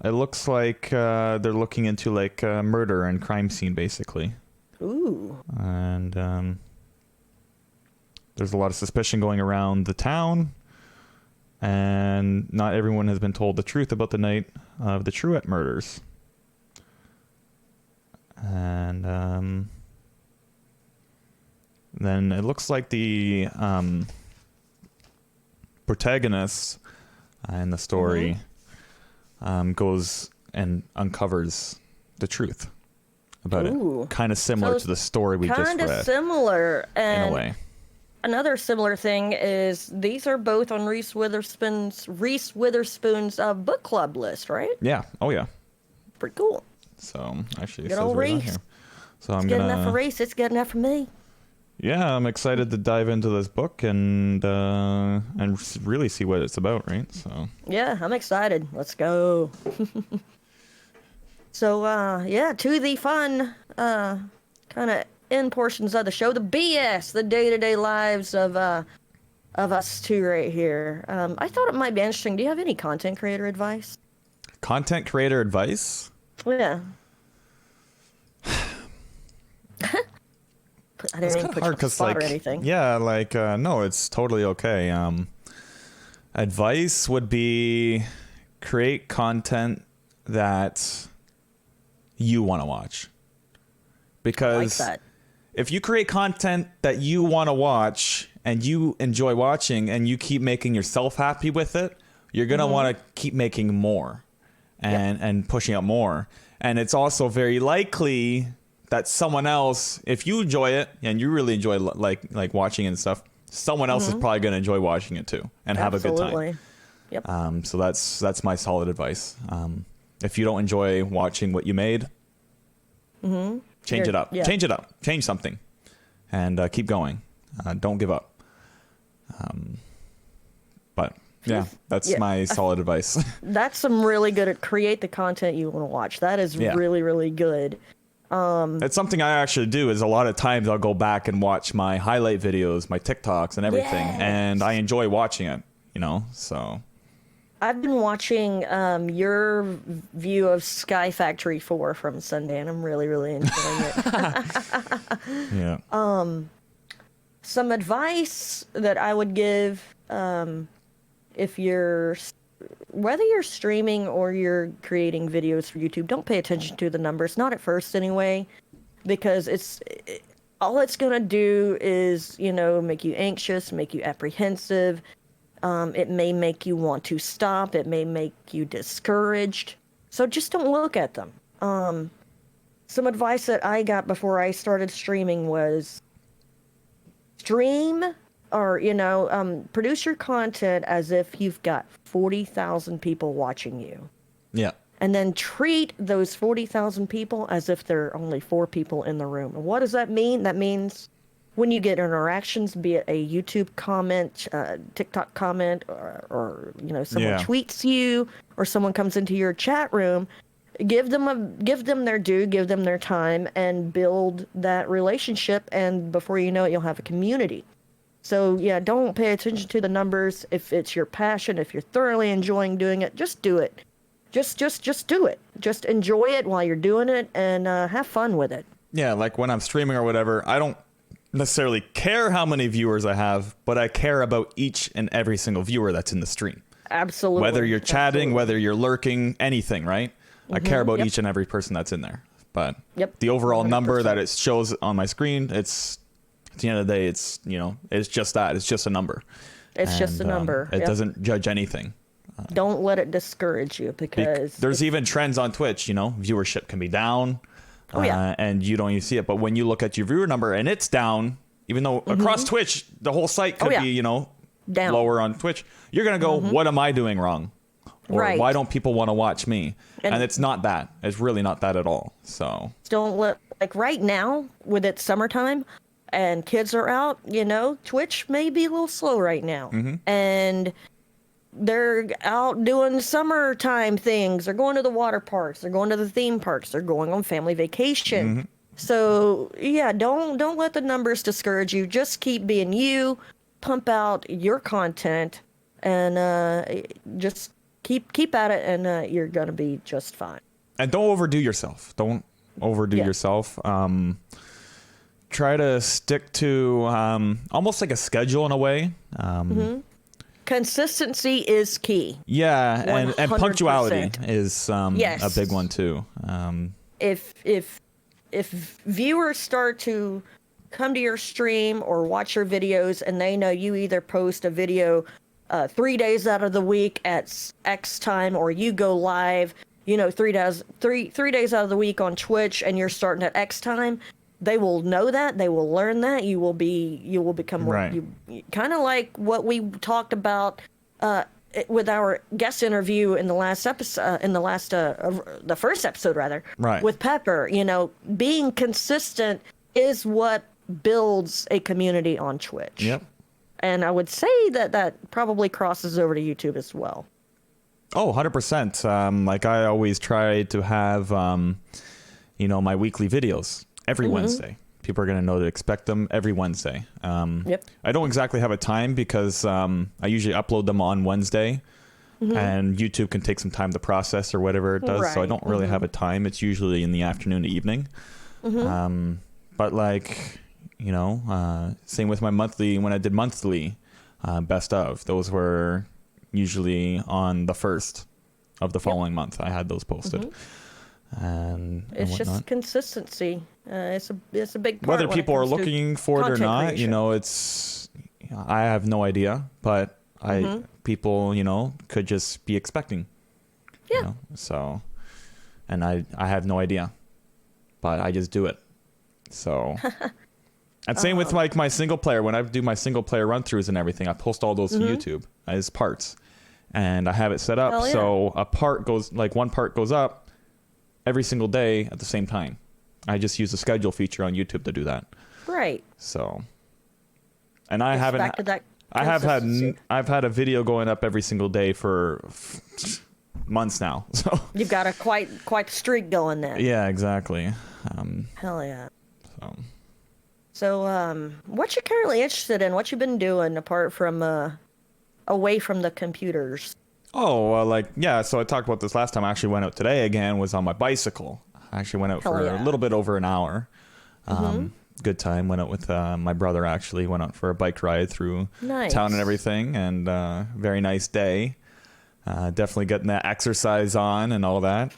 It looks like they're looking into like murder and crime scene, basically. Ooh. And there's a lot of suspicion going around the town. And not everyone has been told the truth about the night of the Truitt murders. And then it looks like the protagonist in the story goes and uncovers the truth about it. Kind of similar to the story we just read. Kind of similar. And in a way. Another similar thing is these are both on Reese Witherspoon's book club list, right? Yeah. Oh, yeah. Pretty cool. So actually, good old Reese. Here. So it's good enough for Reese. It's good enough for me. Yeah, I'm excited to dive into this book and really see what it's about, right? So. Yeah, I'm excited. Let's go. So to the fun kind of end portions of the show, the BS, the day-to-day lives of of us two right here. I thought it might be interesting. Do you have any content creator advice? Content creator advice? Yeah. I didn't even put you on the spot or anything. Yeah, like, no, it's totally okay. Advice would be create content that you want to watch. Because I like that. if you create content that you want to watch and you enjoy watching and you keep making yourself happy with it, you're going to want to keep making more and pushing out more. And it's also very likely that someone else, if you enjoy it and you really enjoy like watching and stuff, someone else is probably going to enjoy watching it too and have a good time. Yep. So that's my solid advice. If you don't enjoy watching what you made, change it up. Yeah. Change it up. Change something, and keep going. Don't give up. But yeah, that's my solid advice. That's some really good. Create the content you want to watch. That is really, really good. It's something I actually do. Is a lot of times I'll go back and watch my highlight videos, my TikToks, and everything, and I enjoy watching it. So. I've been watching your view of Sky Factory 4 from Sunday, and I'm really, really enjoying it. Yeah. Some advice that I would give if whether you're streaming or you're creating videos for YouTube, don't pay attention to the numbers, not at first anyway, because all it's going to do is, make you anxious, make you apprehensive. It may make you want to stop. It may make you discouraged. So just don't look at them. Some advice that I got before I started streaming was stream or, produce your content as if you've got 40,000 people watching you. Yeah. And then treat those 40,000 people as if there are only 4 people in the room. And what does that mean? That means when you get interactions, be it a YouTube comment, TikTok comment, or someone tweets you, or someone comes into your chat room, give them their due, give them their time, and build that relationship. And before you know it, you'll have a community. So yeah, don't pay attention to the numbers. If it's your passion, if you're thoroughly enjoying doing it, just do it. Just do it. Just enjoy it while you're doing it, and have fun with it. Yeah, like when I'm streaming or whatever, I don't necessarily care how many viewers I have, but I care about each and every single viewer that's in the stream. Absolutely. Whether you're chatting, whether you're lurking, anything, right? I care about each and every person that's in there. But the overall 100%. Number that it shows on my screen, it's at the end of the day, it's it's just that. It's just a number. It's just a number. It doesn't judge anything. Don't let it discourage you, because there's even trends on Twitch. Viewership can be down. And you don't even see it. But when you look at your viewer number and it's down, even though across Twitch, the whole site could be, down. Lower on Twitch, you're going to go, what am I doing wrong? Or why don't people want to watch me? And it's not that. It's really not that at all. So don't let, like right now, with it summertime and kids are out, Twitch may be a little slow right now. And they're out doing summertime things. They're going to the water parks. They're going to the theme parks. They're going on family vacation. So yeah, don't let the numbers discourage you. Just keep being you. Pump out your content, and just keep at it, and you're gonna be just fine. And don't overdo yourself. Don't overdo yourself. Try to stick to almost like a schedule in a way. Consistency is key. Yeah, and punctuality is a big one too. If viewers start to come to your stream or watch your videos and they know you either post a video 3 days out of the week at X time, or you go live, 3 days out of the week on Twitch, and you're starting at X time, they will know that. They will learn that. You will become kind of like what we talked about with our guest interview in the last episode, the first episode rather, with Pepper. Being consistent is what builds a community on Twitch. Yep. And I would say that probably crosses over to YouTube as well. Oh, 100%. Like I always try to have, my weekly videos every Wednesday, people are going to know to expect them every Wednesday. Yep. I don't exactly have a time because I usually upload them on Wednesday, and YouTube can take some time to process or whatever it does. So I don't really have a time. It's usually in the afternoon to evening. But like, you know, same with my monthly, when I did monthly best of, those were usually on the 1st of the following month. I had those posted. And it's just consistency. It's a big part. Whether people are looking for it or not, creation. you know, I have no idea, but people, you know, could just be expecting. Yeah. You know? So, and I have no idea, but I just do it. So, and same with like my single player. When I do my single player run throughs and everything, I post all those to YouTube as parts, and I have it set up so one part goes up every single day at the same time. I just use the schedule feature on YouTube to do that. Right. So, and I I've I've had a video going up every single day for months now. So you've got a quite streak going then. yeah, exactly. Hell yeah. So what you currently interested in? What you been doing apart from away from the computers? Oh, so I talked about this last time. I actually went out today again, was on my bicycle. I actually went out for a little bit over an hour. Good time. Went out with my brother, actually. Went out for a bike ride through town and everything. And very nice day. Definitely getting that exercise on and all that.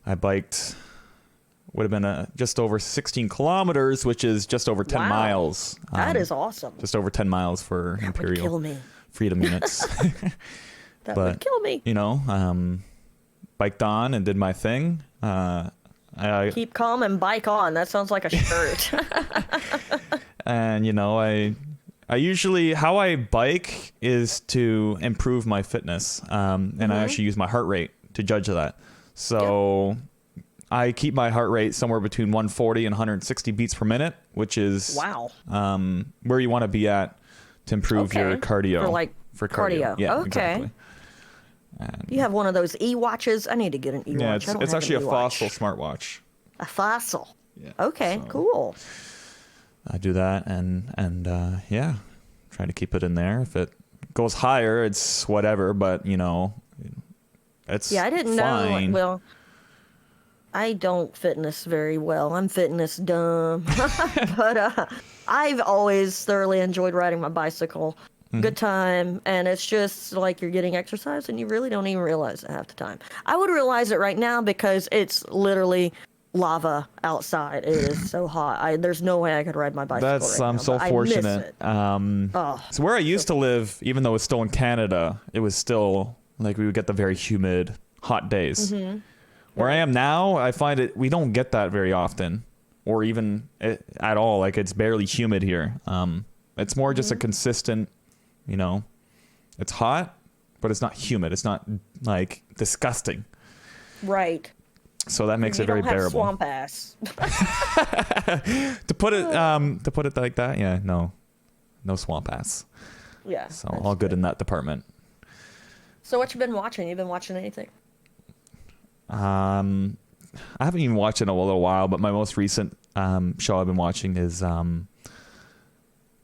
I biked, would have been just over 16 kilometers, which is just over 10 miles. That is awesome. Just over 10 miles for Imperial. Would kill me. Freedom units. That would kill me. You know, biked on and did my thing. I keep calm and bike on. That sounds like a shirt. And you know, I usually, how I bike is to improve my fitness, and I actually use my heart rate to judge that. So I keep my heart rate somewhere between 140 and 160 beats per minute, which is where you want to be at to improve your cardio. For cardio. Yeah, okay. Exactly. You have one of those e-watches? I need to get an e-watch. Yeah, it's actually a Fossil smartwatch. A Fossil. Yeah. Okay, cool. I do that and try to keep it in there. If it goes higher, it's whatever, but you know, it's I didn't fine. know. Well, I don't fitness very well. I'm fitness dumb. But I've always thoroughly enjoyed riding my bicycle. Good time, and it's just like you're getting exercise and you really don't even realize it half the time. I would realize it right now because it's literally lava outside. It is so hot. There's no way I could ride my bicycle right now. I'm so fortunate. So where I used to live, even though it's still in Canada, it was still like we would get the very humid, hot days. Where I am now, I find we don't get that very often, or even at all. Like it's barely humid here. It's more just a consistent. You know, it's hot, but it's not humid. It's not like disgusting. Right. So that makes it very bearable. Swamp ass. To put it like that, yeah, no swamp ass. Yeah. So all good in that department. So what you been watching? You been watching anything? I haven't even watched it in a little while, but my most recent show I've been watching is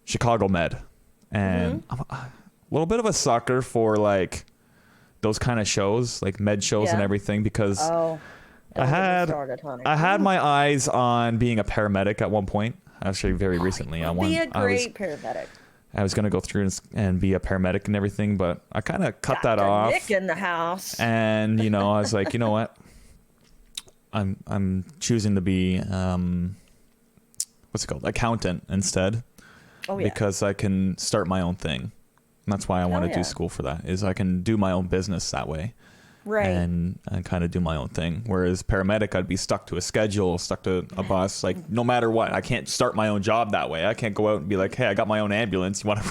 Chicago Med. And I'm a little bit of a sucker for like those kind of shows, like med shows and everything, because I had my eyes on being a paramedic at one point. Actually, very recently, be a great paramedic. I was going to go through and be a paramedic and everything, but I kind of cut that off. Nick in the house. And you know, I was like, you know what? I'm choosing to be what's it called, accountant instead. Oh, yeah. Because I can start my own thing. And that's why I want to do school for that, is I can do my own business that way. Right. And kind of do my own thing. Whereas paramedic, I'd be stuck to a schedule, stuck to a bus. Like, no matter what, I can't start my own job that way. I can't go out and be like, hey, I got my own ambulance. You want to...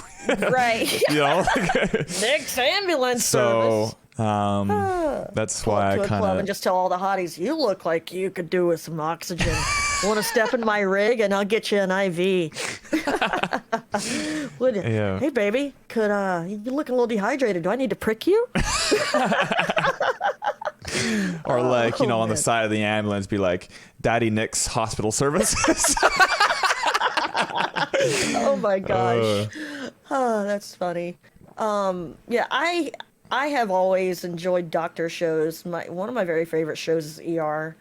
Right. You know? Nick's ambulance service. That's why I kind of... and just tell all the hotties, you look like you could do with some oxygen. Want to step in my rig and I'll get you an IV. Hey, baby, you're looking a little dehydrated. Do I need to prick you? Or like, you know, on the man. side of the ambulance, be like, Daddy Nick's hospital services. Oh my gosh. Oh, that's funny. Yeah, I have always enjoyed doctor shows. One of my very favorite shows is ER.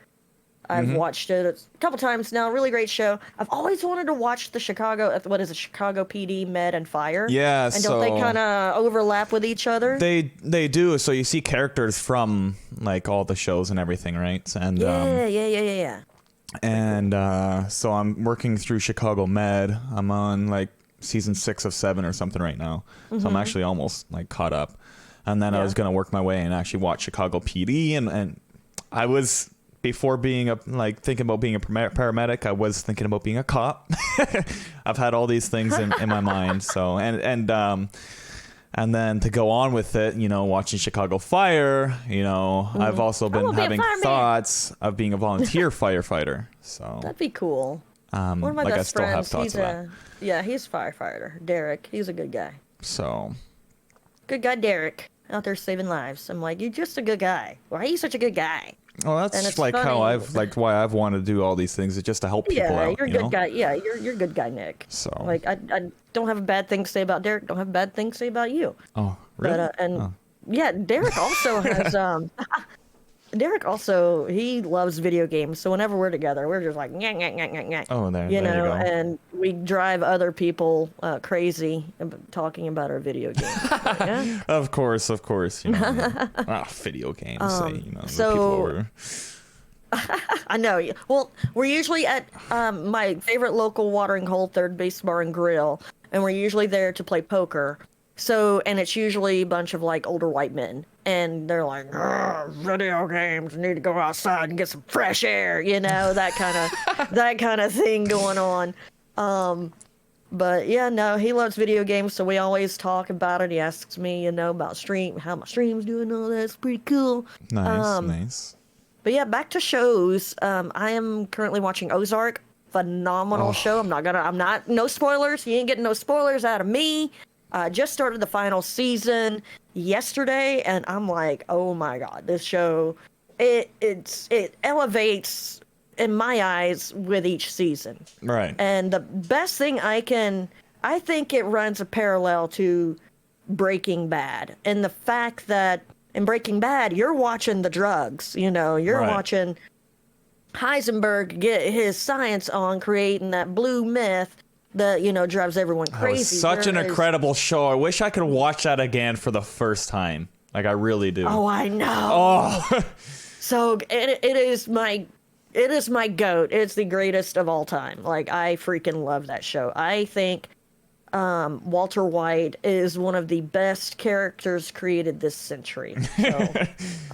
I've watched it a couple times now. Really great show. I've always wanted to watch the Chicago PD, Med, and Fire. Yeah, and don't they kind of overlap with each other? They do. So you see characters from like all the shows and everything, right? And Yeah. And so I'm working through Chicago Med. I'm on like season 6 of 7 or something right now. So I'm actually almost like caught up. And then I was going to work my way and actually watch Chicago PD. And I was, before being thinking about being a paramedic, I was thinking about being a cop. I've had all these things in my mind. So, and then to go on with it, you know, watching Chicago Fire, you know, I've also been having thoughts of being a volunteer firefighter. So that'd be cool. One of my like best I still have friends, thoughts of that. he's a firefighter. Derek, he's a good guy. So Good guy, Derek, out there saving lives. I'm like, you're just a good guy. Why are you such a good guy? well, And that's it's like how funny. why I've wanted to do all these things, is just to help people out. You're a you good know? guy. Yeah, you're a good guy, Nick. So Like, I don't have a bad thing to say about Derek. Don't have a bad thing to say about you. oh, really? But yeah, Derek also has Derek also, he loves video games. So whenever we're together, we're just like, nyah. Oh, there You you know, go. and we drive other people crazy talking about our video games. Yeah. Of course, you know. Video games. You know, the so- people were... I know. Well, we're usually at my favorite local watering hole, Third Base Bar and Grill, and we're usually there to play poker. So, and it's usually a bunch of like older white men, and they're like, video games, need to go outside and get some fresh air, you know, that kind of thing going on. But yeah, no, he loves video games, so we always talk about it. He asks me, you know, about how my stream's doing, all that's pretty cool. Nice. But yeah, back to shows. I am currently watching Ozark. Phenomenal show. No spoilers. You ain't getting no spoilers out of me. Just started the final season yesterday, and I'm like, oh my God, this show, it elevates in my eyes with each season. Right. And the best thing I think it runs a parallel to Breaking Bad. And the fact that in Breaking Bad, you're watching the drugs, you know, you're Right. watching Heisenberg get his science on, creating that blue myth that, you know, drives everyone That crazy. was such an incredible show. I wish I could watch that again for the first time. Like, I really do. Oh, I know. Oh. So it is my goat. It's the greatest of all time. Like, I freaking love that show. I think Walter White is one of the best characters created this century. So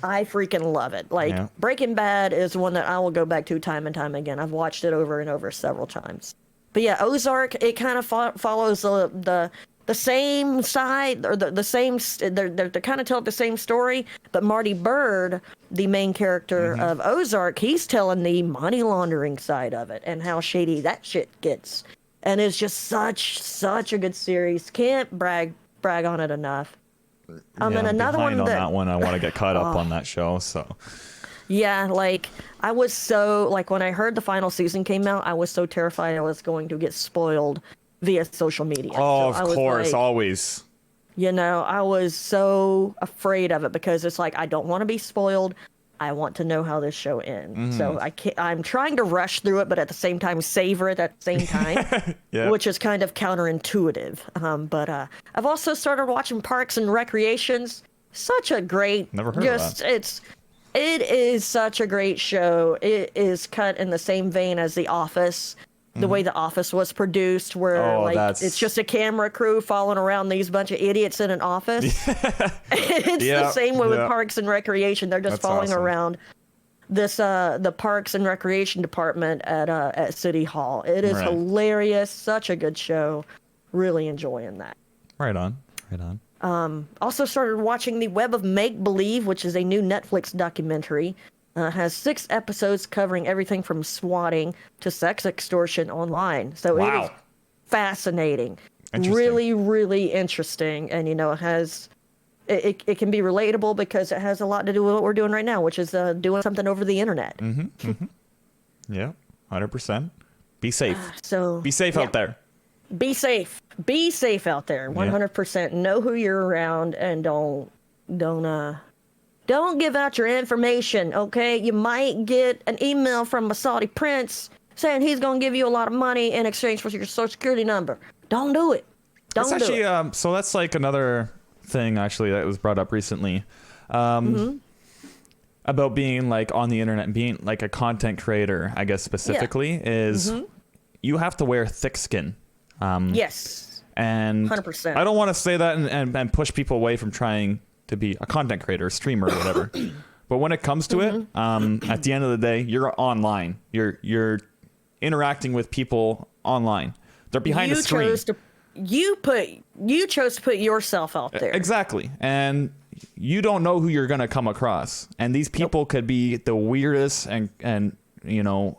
I freaking love it. Like, Yeah. Breaking Bad is one that I will go back to time and time again. I've watched it over and over several times. But yeah, Ozark, it kind of follows the same side, or the same. They're kind of telling the same story. But Marty Bird, the main character of Ozark, he's telling the money laundering side of it and how shady that shit gets. And it's just such a good series. Can't brag on it enough. Yeah, And I'm another behind one on that that one. I want to get caught up on that show. So yeah, like I was so like when I heard the final season came out, I was so terrified I was going to get spoiled via social media. oh, So I of was course, like, always. you know, I was so afraid of it because it's like I don't want to be spoiled. I want to know how this show ends. So I'm trying to rush through it, but at the same time savor it at the same time, Yeah. which is kind of counterintuitive. But I've also started watching Parks and Recreations. Such a great, Never heard of that. It is such a great show. It is cut in the same vein as The Office. The way The Office was produced, where Oh, like that's- it's just a camera crew following around these bunch of idiots in an office. It's Yeah, the same way with yeah. Parks and Recreation. They're just That's following awesome. around this the Parks and Recreation department at City Hall. It is Right. hilarious. Such a good show. Really enjoying that. Right on. Also started watching The Web of Make Believe, which is a new Netflix documentary. Has 6 episodes covering everything from swatting to sex extortion online. So it is Wow. fascinating. Interesting. Really, really interesting. And, you know, it can be relatable because it has a lot to do with what we're doing right now, which is doing something over the internet. Yeah, 100%. Be safe. So Be safe out there. Be safe. Be safe out there. 100%. Know who you're around, and don't give out your information. Okay, you might get an email from a Saudi prince saying he's gonna give you a lot of money in exchange for your social security number. Don't do it. Don't That's do actually, it. so that's like another thing actually that was brought up recently. About being like on the internet and being like a content creator, I guess specifically, is you have to wear thick skin. Yes. And 100%. I don't want to say that and push people away from trying to be a content creator, streamer, or whatever. But when it comes to it, at the end of the day, you're online. You're interacting with people online. They're behind a screen. You chose to put yourself out there. Exactly. And you don't know who you're going to come across. And these people could be the weirdest and you know,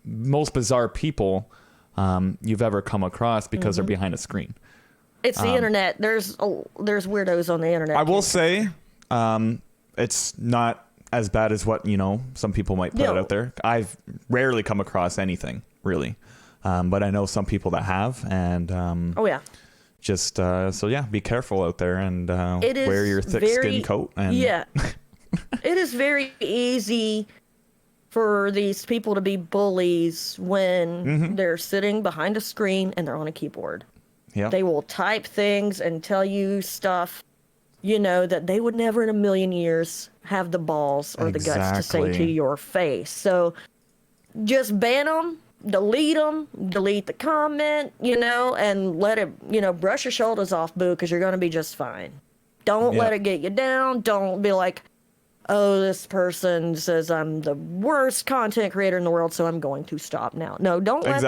most bizarre people you've ever come across because they're behind a screen. It's the internet. There's weirdos on the internet. I will say it's not as bad as what, you know, some people might put it out there. I've rarely come across anything, really. But I know some people that have. And just so yeah, be careful out there and wear your thick skin coat. And it is very easy for these people to be bullies when they're sitting behind a screen and they're on a keyboard. Yeah. They will type things and tell you stuff, you know, that they would never in a million years have the balls or the guts to say to your face. So just ban them. Delete them, delete the comment, you know, and let it, you know, brush your shoulders off, boo, because you're going to be just fine. Don't let it get you down. Don't be like, oh, this person says I'm the worst content creator in the world, so I'm going to stop now. No, don't let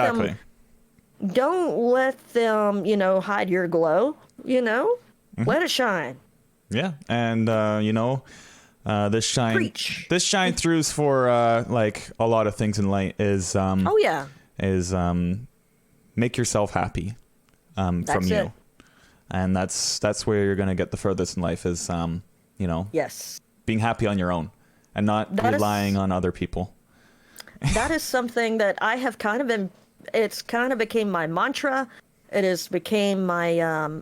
them, you know, hide your glow, you know, let it shine. Yeah. And, you know, this shine throughs for like a lot of things in life is make yourself happy from you. And that's where you're going to get the furthest in life is you know, being happy on your own and not relying on other people. That is something that I have kind of been, it's kind of became my mantra. It has became my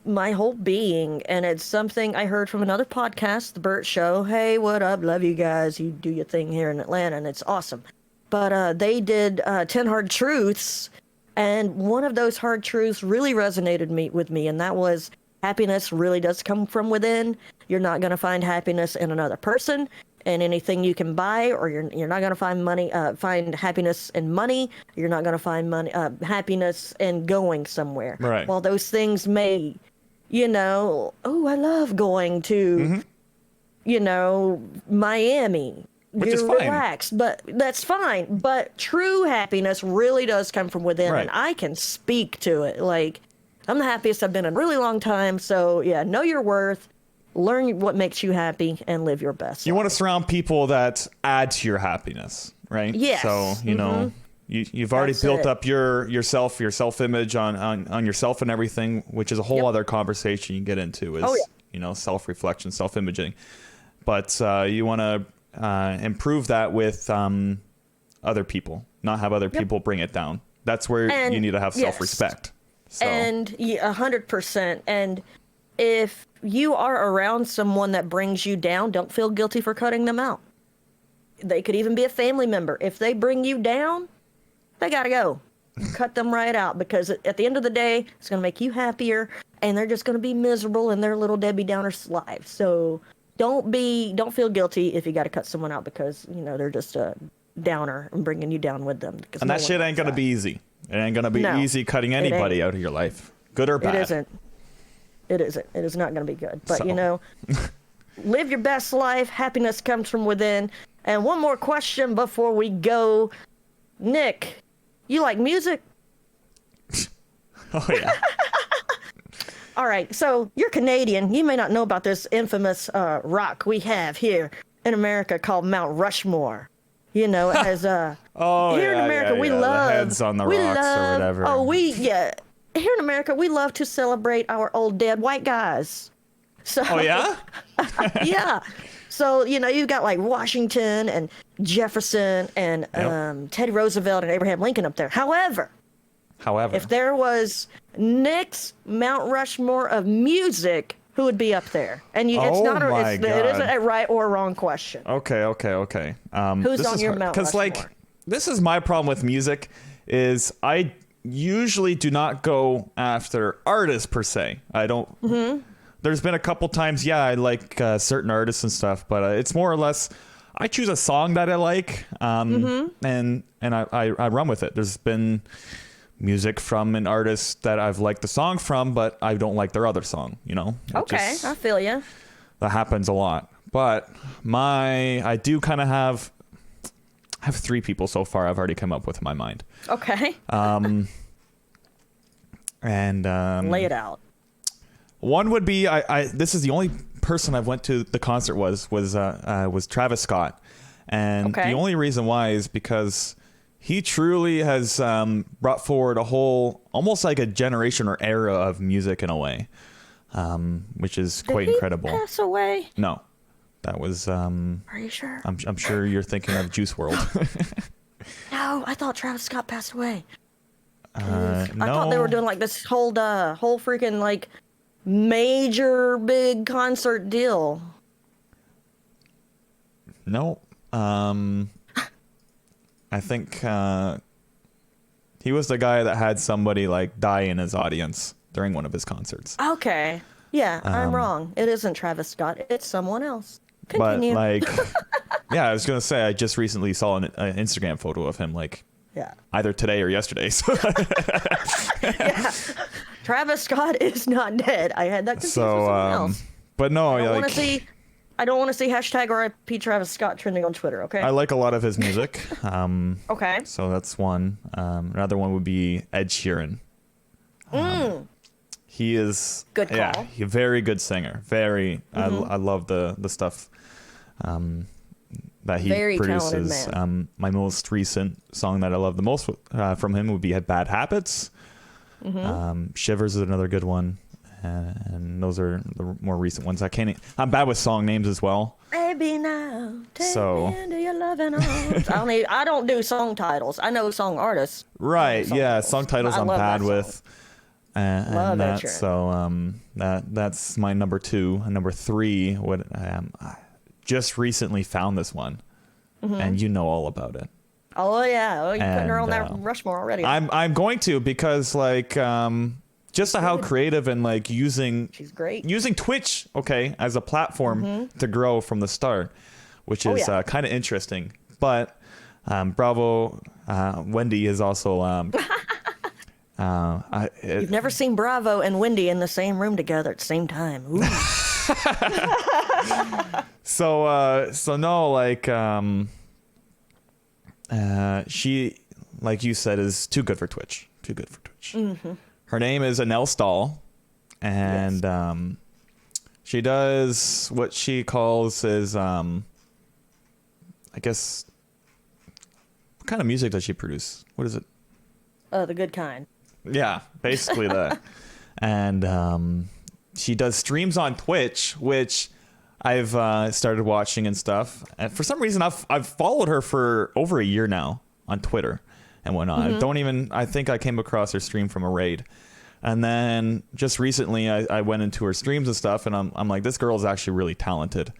my whole being, and it's something I heard from another podcast, The Burt Show. Hey, what up? Love you guys. You do your thing here in Atlanta, and it's awesome. But they did 10 Hard Truths, and one of those hard truths really resonated with me, and that was happiness really does come from within. You're not going to find happiness in another person, in anything you can buy, or you're not going to find happiness in money. You're not going to find happiness in going somewhere. Right. While those things may, you know, oh, I love going to, you know, Miami. Which You're is fine. relaxed, but that's fine. But true happiness really does come from within, and I can speak to it. Like, I'm the happiest I've been in a really long time. So yeah, know your worth, learn what makes you happy, and live your best. You want to surround people that add to your happiness, right? Yes. So you know. You've already built up your self-image on yourself and everything, which is a whole other conversation you get into is, you know, self-reflection, self-imaging. But you want to improve that with other people, not have other people bring it down. That's where you need to have self-respect. So. And 100%. And if you are around someone that brings you down, don't feel guilty for cutting them out. They could even be a family member. If they bring you down, they gotta go. Cut them right out, because at the end of the day, it's gonna make you happier, and they're just gonna be miserable in their little Debbie Downer's life. So don't feel guilty if you gotta cut someone out because, you know, they're just a downer and bringing you down with them. And that shit ain't gonna be easy. It ain't gonna be easy cutting anybody out of your life, good or bad. It isn't. It is not gonna be good. But you know, live your best life. Happiness comes from within. And one more question before we go, Nick. You like music? Oh, yeah. All right. So you're Canadian. You may not know about this infamous rock we have here in America called Mount Rushmore. You know, it has here in America we love the heads on the rocks or whatever. here in America, we love to celebrate our old dead white guys. So, Oh yeah. yeah. So, you've got like Washington and Jefferson and Teddy Roosevelt and Abraham Lincoln up there. However, if there was Nick's Mount Rushmore of music, who would be up there? And it isn't a right or wrong question. Okay. Who's on your Mount Rushmore? Because this is my problem with music, is I usually do not go after artists per se. I don't. Mm-hmm. There's been a couple times, I like certain artists and stuff, but it's more or less I choose a song that I like, and I run with it. There's been music from an artist that I've liked the song from, but I don't like their other song. Okay, I feel you. That happens a lot. But I do kind of have 3 people so far I've already come up with in my mind. Okay. Lay it out. One would be this is the only person I've went to the concert was Travis Scott, and the only reason why is because he truly has brought forward a whole, almost like a generation or era of music in a way, which is quite incredible. Did he pass away? No, that was. Are you sure? I'm sure you're thinking of Juice WRLD. No, I thought Travis Scott passed away. No. I thought they were doing like this whole freaking like major big concert deal. No. I think he was the guy that had somebody like die in his audience during one of his concerts. Okay. Yeah, I'm wrong. It isn't Travis Scott. It's someone else. Continue. But I was going to say, I just recently saw an Instagram photo of him either today or yesterday. So yeah. Travis Scott is not dead. I had that confused with someone else. But no, I don't want to see hashtag RIP Travis Scott trending on Twitter. Okay. I like a lot of his music. Okay. So that's one. Another one would be Ed Sheeran. He is good call. Yeah, he's a very good singer. Very. I love the stuff that he very produces. Talented man. My most recent song that I love the most from him would be Bad Habits. Shivers is another good one, and those are the more recent ones. I'm bad with song names as well. Baby, now take me into your loving arms. I don't do song titles. I know song artists. Right? Song titles I'm bad with. And that, so that's my number 2. And number 3 would I just recently found this one, and you know all about it. Oh yeah, you're putting her on that Rushmore already. I'm going to, because just how creative and she's great. Using Twitch as a platform to grow from the start, which is kind of interesting. But bravo, Wendy is also. You've never seen Bravo and Wendy in the same room together at the same time. Ooh. So no, she, like you said, is too good for Twitch. Her name is Anel Stahl, and she does what she calls is I guess, what kind of music does she produce? What is it? The good kind. Yeah, basically that. And she does streams on Twitch, which I've started watching and stuff. And for some reason, I've followed her for over a year now on Twitter and whatnot. I think I came across her stream from a raid. And then just recently, I went into her streams and stuff, and I'm like, this girl is actually really talented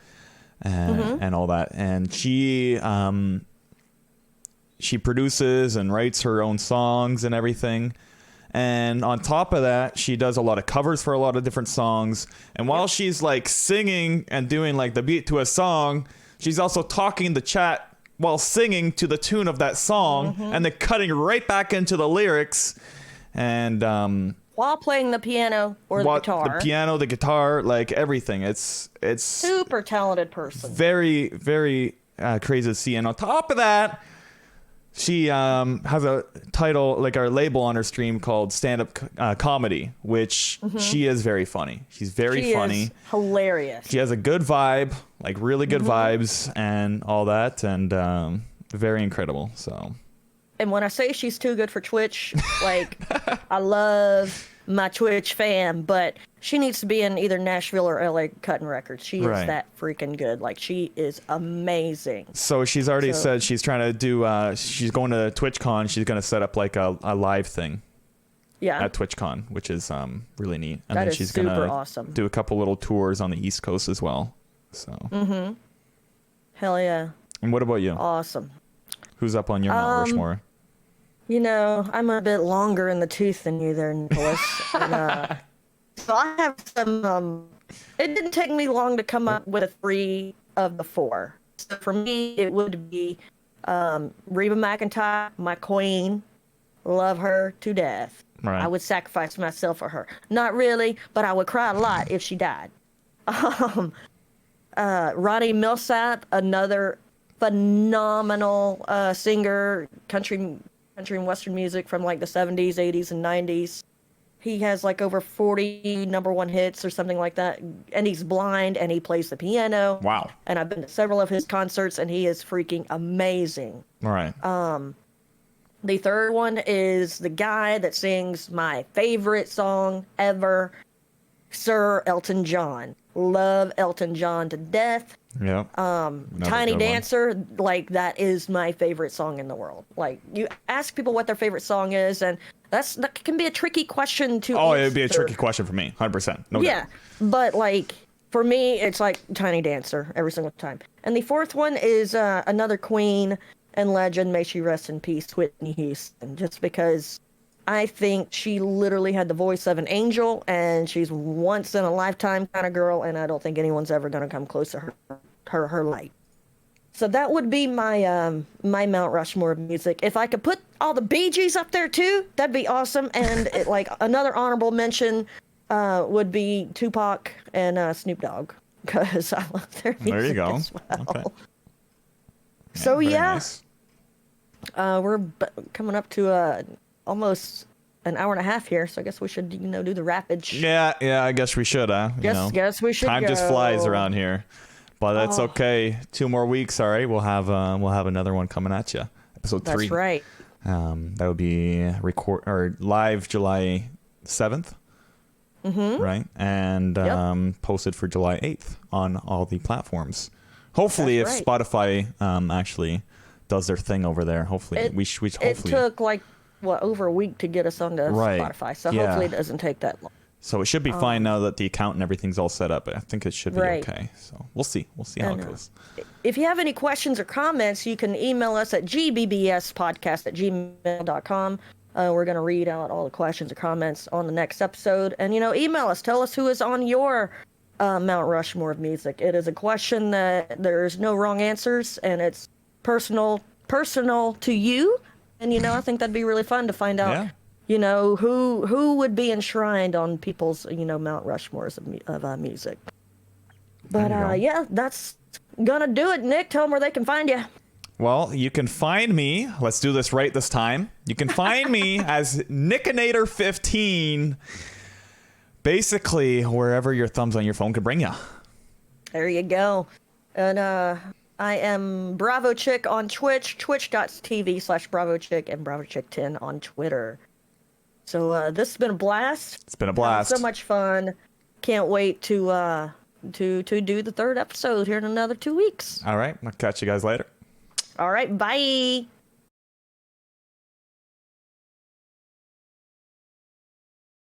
and all that. And she produces and writes her own songs and everything. And on top of that, she does a lot of covers for a lot of different songs. And while she's singing and doing the beat to a song, she's also talking the chat while singing to the tune of that song, and then cutting right back into the lyrics. And while playing the piano or the guitar. The piano, the guitar, everything. It's super talented person. Very, very crazy to see. And on top of that, she has a title, our label on her stream called Stand-Up Comedy, which she is very funny. She's very funny. Is hilarious. She has a good vibe, really good vibes and all that, and very incredible. So and when I say she's too good for Twitch, like, I love my Twitch fam, but she needs to be in either Nashville or LA cutting records. She is that freaking good. Like, she is amazing. So she's already said she's trying to do, she's going to TwitchCon. She's going to set up like a live thing. Yeah. At TwitchCon, which is really neat. And That then is she's super gonna awesome. do a couple little tours on the East Coast as well. So. Mm-hmm. Hell yeah. And what about you? Awesome. Who's up on your Mount Rushmore? You know, I'm a bit longer in the tooth than you there, Nicholas. And, so I have some, it didn't take me long to come up with a 3 of the 4. So for me, it would be Reba McEntire, my queen. Love her to death. Right. I would sacrifice myself for her. Not really, but I would cry a lot if she died. Ronnie Millsap, another phenomenal singer, country and western music from like the 70s, 80s, and 90s. He has like over 40 #1 hits or something like that. And he's blind and he plays the piano. Wow. And I've been to several of his concerts and he is freaking amazing. All right. The third one is the guy that sings my favorite song ever, Sir Elton John. Love Elton John to death. Yep. Tiny Dancer, like, that is my favorite song in the world. Like, you ask people what their favorite song is, and that can be a tricky question to answer. It would be a tricky question for me, 100%. No doubt. But like, for me, it's like Tiny Dancer every single time. And the fourth one is another queen and legend, may she rest in peace, Whitney Houston, just because I think she literally had the voice of an angel, and she's once in a lifetime kind of girl, and I don't think anyone's ever going to come close to her light. So that would be my my Mount Rushmore of music. If I could put all the Bee Gees up there too, that'd be awesome. And like another honorable mention would be Tupac and Snoop Dogg, because I love their music. There you go. As well. Okay. So Very yeah, nice. we're coming up to almost an hour and a half here, so I guess we should do the rapids. Yeah, I guess we should, huh? Guess we should. Time just flies around here, but that's okay. 2 more weeks, all right. We'll have another one coming at you. Episode 3. That's right. That would be live July 7th. Mm-hmm. Right, and posted for July 8th on all the platforms. Hopefully, if Spotify actually does their thing over there, hopefully we hopefully. It took like over a week to get us onto Spotify, so hopefully it doesn't take that long. So it should be fine now that the account and everything's all set up. I think it should be okay. So we'll see how it goes. If you have any questions or comments, you can email us at gbbspodcast@gmail.com. We're going to read out all the questions or comments on the next episode. And, email us. Tell us who is on your Mount Rushmore of music. It is a question that there's no wrong answers, and it's personal to you. And, I think that'd be really fun to find out, who would be enshrined on people's, Mount Rushmores of music. But, that's going to do it. Nick, tell them where they can find you. Well, you can find me. Let's do this right this time. You can find me as Nickinator15. Basically, wherever your thumbs on your phone can bring you. There you go. And I am Bravo Chick on Twitch, twitch.tv/Bravo Chick, and Bravo Chick 10 on Twitter. So this has been a blast. It's been a blast. So much fun. Can't wait to do the 3rd episode here in another 2 weeks. All right. I'll catch you guys later. All right. Bye.